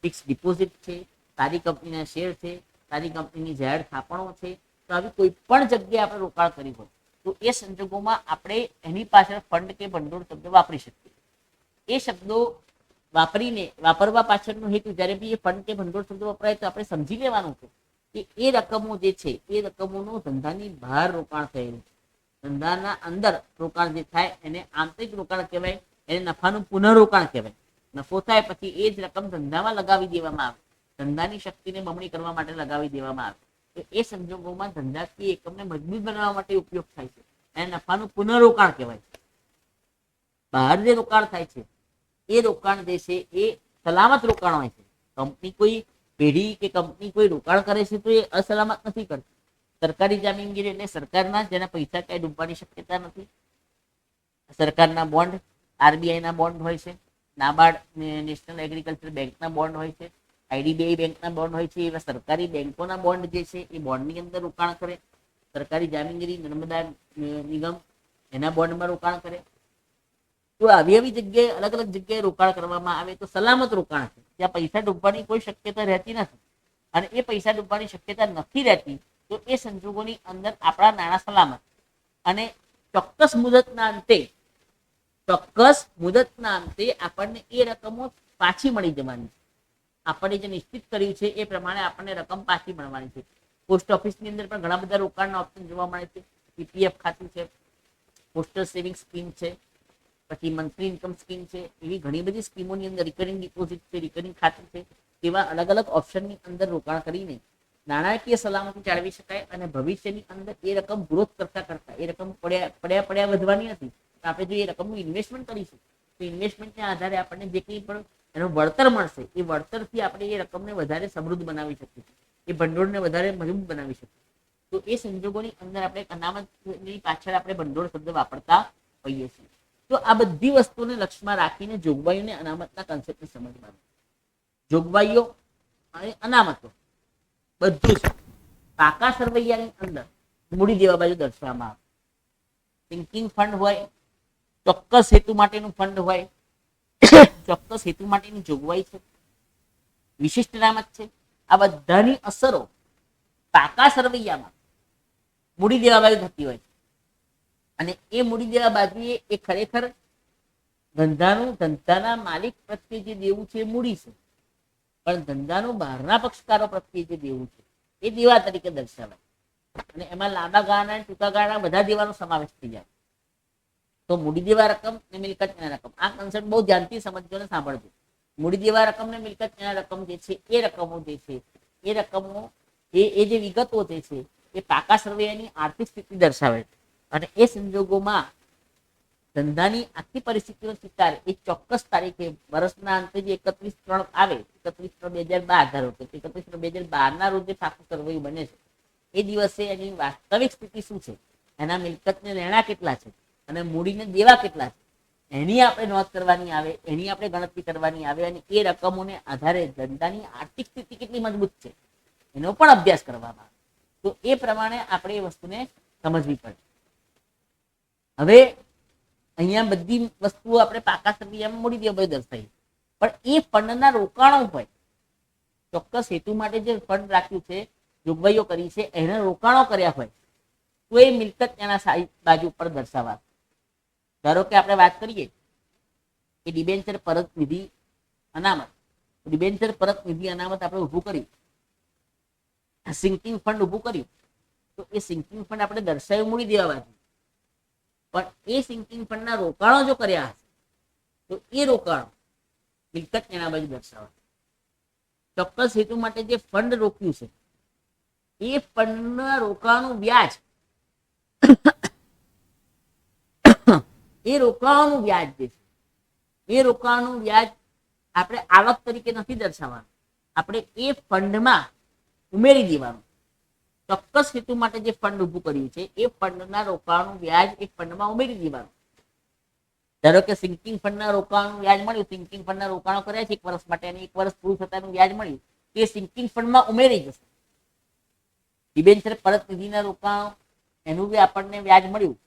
ફિક્સ ડિપોઝિટ છે, સારી કંપનીના શેર છે, સારી કંપનીની જાહેર થાપણો છે, તો આવી કોઈ પણ જગ્યાએ આપણે રોકાણ કર્યું હોય તો એ સંજોગોમાં આપણે એની પાછળ ફંડ કે ભંડોળ શબ્દ વાપરી શકીએ. એ શબ્દો વાપરવા પાછળનો હેતુ જ્યારે બી એ ફંડ કે ભંડોળ શબ્દ વપરાય તો આપણે સમજી લેવાનું છે કે એ રકમો જે છે એ રકમોનું ધંધાની બહાર રોકાણ થયેલું છે. ધંધાના અંદર રોકાણ જે થાય એને આંતરિક રોકાણ કહેવાય, એને નફાનું પુનઃરોકાણ કહેવાય. નફો થાય પછી એ જ રકમ ધંધામાં લગાવી દેવામાં આવે, ધંધાની શક્તિને બમણી કરવા માટે લગાવી દેવામાં આવે. તો એ સંજોગોમાં ધંધાકીય એકમને મજબૂત બનાવવા માટે ઉપયોગ થાય છે. એને નફાનું પુનઃરોકાણ કહેવાય. બહાર જે રોકાણ થાય છે એ રોકાણ જે છે એ સલામત રોકાણ હોય છે. કંપની કોઈ પેઢી કે કંપની કોઈ રોકાણ કરે છે તો એ અસલામત નથી કરતી. સરકારી જામીનગીરી એટલે સરકારના, જેના પૈસા ક્યાંય ડૂબવાની શક્યતા નથી. સરકારના બોન્ડ, આરબીઆઈના બોન્ડ હોય છે, નાબાર્ડ નેશનલ એગ્રીકલ્ચર બેંકના બોન્ડ હોય છે, આઈડીબીઆઈ બેંકના બોન્ડ હોય છે. એવા સરકારી બેંકોના બોન્ડ જે છે એ બોન્ડની અંદર રોકાણ કરે. સરકારી જામીનગીરી નર્મદા નિગમ એના બોન્ડમાં રોકાણ કરે. તો આવી જગ્યાએ અલગ અલગ જગ્યાએ રોકાણ કરવામાં આવે તો સલામત રોકાણ છે. ત્યાં પૈસા ડૂબવાની કોઈ શક્યતા રહેતી નથી. અને એ પૈસા ડૂબવાની શક્યતા નથી રહેતી તો એ સંજોગોની અંદર આપણા નાણાં સલામત અને ચોક્કસ મુદતના અંતે આપણને એ રકમો પાછી મળી જવાની છે. આપણે જે નિશ્ચિત કર્યું છે એ પ્રમાણે આપણને રકમ પાછી મળવાની છે. પોસ્ટ ઓફિસની અંદર પણ ઘણા બધા રોકાણના ઓપ્શન જોવા મળે છે. પીપીએફ ખાતું છે, પોસ્ટલ સેવિંગ સ્કીમ છે, પછી મંથલી ઇન્કમ સ્કીમ છે. એવી ઘણી બધી સ્કીમોની અંદર રિકરિંગ ડિપોઝિટ છે, રિકરિંગ ખાતું છે. તેવા અલગ અલગ ઓપ્શનની અંદર રોકાણ કરીને નાણાકીય સલામતી જાળવી શકાય અને ભવિષ્યની અંદર એ રકમ ગ્રોથ કરતા એ રકમ પડ્યા વધવાની નથી. આપણે જો એ રકમનું ઇન્વેસ્ટમેન્ટ કરીશું તો ઇન્વેસ્ટમેન્ટના આધારે આપણને જે કંઈ પણ એનું વળતર મળશે એ વળતરથી આપણે એ રકમને વધારે સમૃદ્ધ બનાવી શકીએ, એ ભંડોળને વધારે મજબૂત બનાવી શકીએ. તો એ સંજોગોની અંદર આપણે અનામતની પાછળ આપણે ભંડોળ શબ્દ વાપરતા હોઈએ છીએ. તો આ બધી વસ્તુને લક્ષ્યમાં રાખીને જોગવાઈઓને અનામતના કન્સેપ્ટને સમજવાનું. જોગવાઈઓ અને અનામતો બધું જ પાકા સરવૈયાની અંદર મૂડી દેવા બાજુ દર્શાવવામાં આવે. સિંકિંગ ફંડ હોય, ચોક્કસ હેતુ માટેનું ફંડ હોય, ચોક્કસ હેતુ માટેની જોગવાઈ છે, વિશિષ્ટ અનામત છે. આ બધાની અસરો પાકા સરવૈયામાં મૂડી દેવા બાજુ થતી હોય છે. અને એ મૂડી દેવા બાજુએ એ ખરેખર ધંધાના માલિક પ્રત્યે જે દેવું છે એ મૂડી છે, પણ ધંધાનું બહારના પક્ષકારો પ્રત્યે જે દેવું છે એ દેવા તરીકે દર્શાવાય. અને એમાં લાંબા ગાળાના ટૂંકા ગાળાના બધા દેવાનો સમાવેશ થઈ જાય. તો મૂડી દેવા રકમ ને મિલકત રકમ, આ કન્સેપ્ટ બહુ ધ્યાનથી સમજજો ને સાંભળજો. મૂડી દેવા રકમ ને મિલકત રકમ જે છે એ રકમો જે છે એ રકમો એ જે વિગતો જે છે એ પાકા સર્વેની આર્થિક સ્થિતિ દર્શાવે છે. અને એ સંજોગોમાં ધંધાની આખી પરિસ્થિતિનો સ્વીકાર એ ચોક્કસ તારીખે વર્ષના અંતે જે 31/3 આવે, 31/3/2012 ધારો કે 31/3/2012 રોજ જે પાકું સર્વે બને છે એ દિવસે એની વાસ્તવિક સ્થિતિ શું છે, એના મિલકતને લેણા કેટલા છે અને મૂડીને દેવા કેટલા છે, એની આપણે નોંધ કરવાની આવે, એની આપણે ગણતરી કરવાની આવે. અને એ રકમોને આધારે ધંધાની આર્થિક સ્થિતિ કેટલી મજબૂત છે એનો પણ અભ્યાસ કરવામાં આવે. તો એ પ્રમાણે આપણે એ વસ્તુને સમજવી પડે. હવે અહીંયા બધી વસ્તુઓ આપણે પાકા સર્વેમાં મૂડી દેવા દર્શાવી, પણ એ ફંડના રોકાણો હોય, ચોક્કસ હેતુ માટે જે ફંડ રાખ્યું છે, જોગવાઈઓ કરી છે, એના રોકાણો કર્યા હોય તો એ મિલકત એના બાજુ ઉપર દર્શાવવા. ધારો કે આપણે વાત કરીએ કે ડિબેન્ચર પરત નિધિ અનામત. ડિબેન્ચર પરત નિધિ અનામત આપણે ઊભું કર્યું, સિંકિંગ ફંડ ઊભું કર્યું, તો એ સિંકિંગ ફંડ આપણે દર્શાવ્યું મૂડી દેવા બાજુ, પણ એ સિંકિંગ ફંડના રોકાણો જો કર્યા હશે તો એ રોકાણો મિલકત એના બાજુ દર્શાવવા. ચોક્કસ હેતુ માટે જે ફંડ રોક્યું છે એ ફંડના રોકાણનું વ્યાજ, એ રોકાણનું વ્યાજ જે છે એ રોકાણનું વ્યાજ આપણે આવક તરીકે નથી દર્શાવવાનું, આપણે એ ફંડમાં ઉમેરી દેવાનું. ચોક્કસ હેતુ માટે જે ફંડ ઊભું કર્યું છે એ ફંડના રોકાણનું વ્યાજ એ ફંડમાં ઉમેરી દેવાનું. ધારો કે સિંકિંગ ફંડના રોકાણનું વ્યાજ મળ્યું, સિંકિંગ ફંડના રોકાણો કર્યા છે 1 વર્ષ માટે અને 1 વર્ષ પૂરું થતાનું વ્યાજ મળ્યું, તે સિંકિંગ ફંડમાં ઉમેરી જશે. ડિબેન્ચર પરત નિધિના રોકાણો એનું બી આપણને વ્યાજ મળ્યું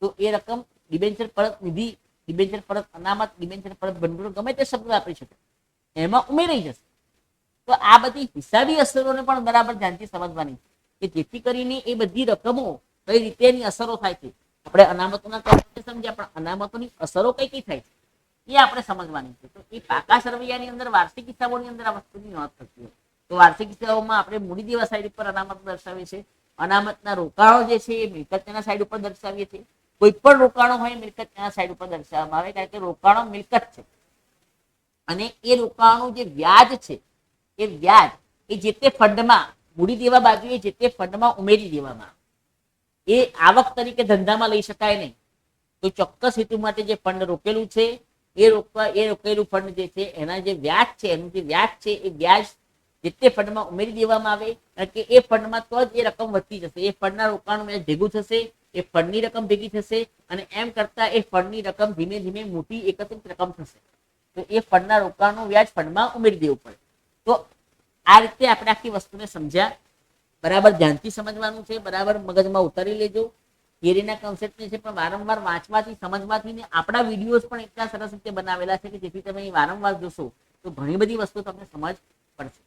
તો એ રકમ ડિબેન્ચર પરત નિધિ, ડિબેન્ચર પરત અનામત, ડિબેન્ચર પરત ભંડોળ, ગમે તે શબ્દ વાપરી શકે, એમાં ઉમેરાઈ જશે. તો આ બધી હિસાબી અસરોને પણ બરાબર ધ્યાનથી સમજવાની કે જેથી કરીને એ બધી રકમો કઈ રીતે એની અસરો થાય છે. આપણે અનામતોના કારણે સમજ્યા, પણ અનામતોની અસરો કઈ કઈ થાય છે એ આપણે સમજવાની છે. તો એ પાકા સરવૈયાની અંદર વાર્ષિક હિસાબોની અંદર આ વસ્તુની નોંધ થતી હોય. તો વાર્ષિક હિસાબોમાં આપણે મૂડી દેવા સાઈડ ઉપર અનામત દર્શાવીએ છીએ, અનામતના રોકાણો જે છે એ મિલકતના સાઈડ ઉપર દર્શાવીએ છીએ. કોઈ પણ રોકાણો હોય મિલકતના સાઈડ ઉપર દર્શાવવામાં આવે, કારણ કે રોકાણો મિલકત છે અને એ રોકાણો જે વ્યાજ છે એ વ્યાજ એ જે તે ફંડમાં મૂડી દેવા બાજુએ જે તે ફંડમાં ઉમેરી દેવામાં, એ આવક તરીકે ધંધામાં લઈ શકાય નહીં. તો ચોક્કસ હેતુ માટે જે ફંડ રોકેલું છે એ રોકેલું ફંડ જે છે એના જે વ્યાજ છે, એનું જે વ્યાજ છે એ વ્યાજ જે તે ફંડમાં ઉમેરી દેવામાં આવે, કારણ કે એ ફંડમાં તો જ એ રકમ વધતી જશે. એ ફંડના રોકાણ વ્યાજ ભેગું થશે, એ ફંડની રકમ ભેગી થશે અને એમ કરતા એ ફંડની રકમ ધીમે ધીમે મોટી એકત્રિત રકમ થશે. તો એ ફંડના રોકાણનું વ્યાજ ફંડમાં ઉમેરી દેવું પડે. તો આ રીતે આપણે આખી વસ્તુને સમજ્યા. બરાબર ધ્યાનથી સમજવાનું છે, બરાબર મગજમાં ઉતારી લેજો. થિયરીના કન્સેપ્ટ છે પણ વારંવાર વાંચવાથી, સમજવાથી ને આપણા વિડીયોઝ પણ એટલા સરસ રીતે બનાવેલા છે કે જેથી તમે વારંવાર જોશો તો ઘણી બધી વસ્તુ તમને સમજ પડશે.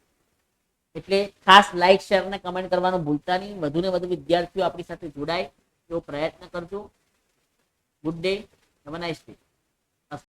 એટલે ખાસ લાઈક, શેર અને કમેન્ટ કરવાનું ભૂલતા નહીં. વધુ ને વધુ વિદ્યાર્થીઓ આપણી સાથે જોડાય એવો પ્રયત્ન કરજો. Good day, have a nice day.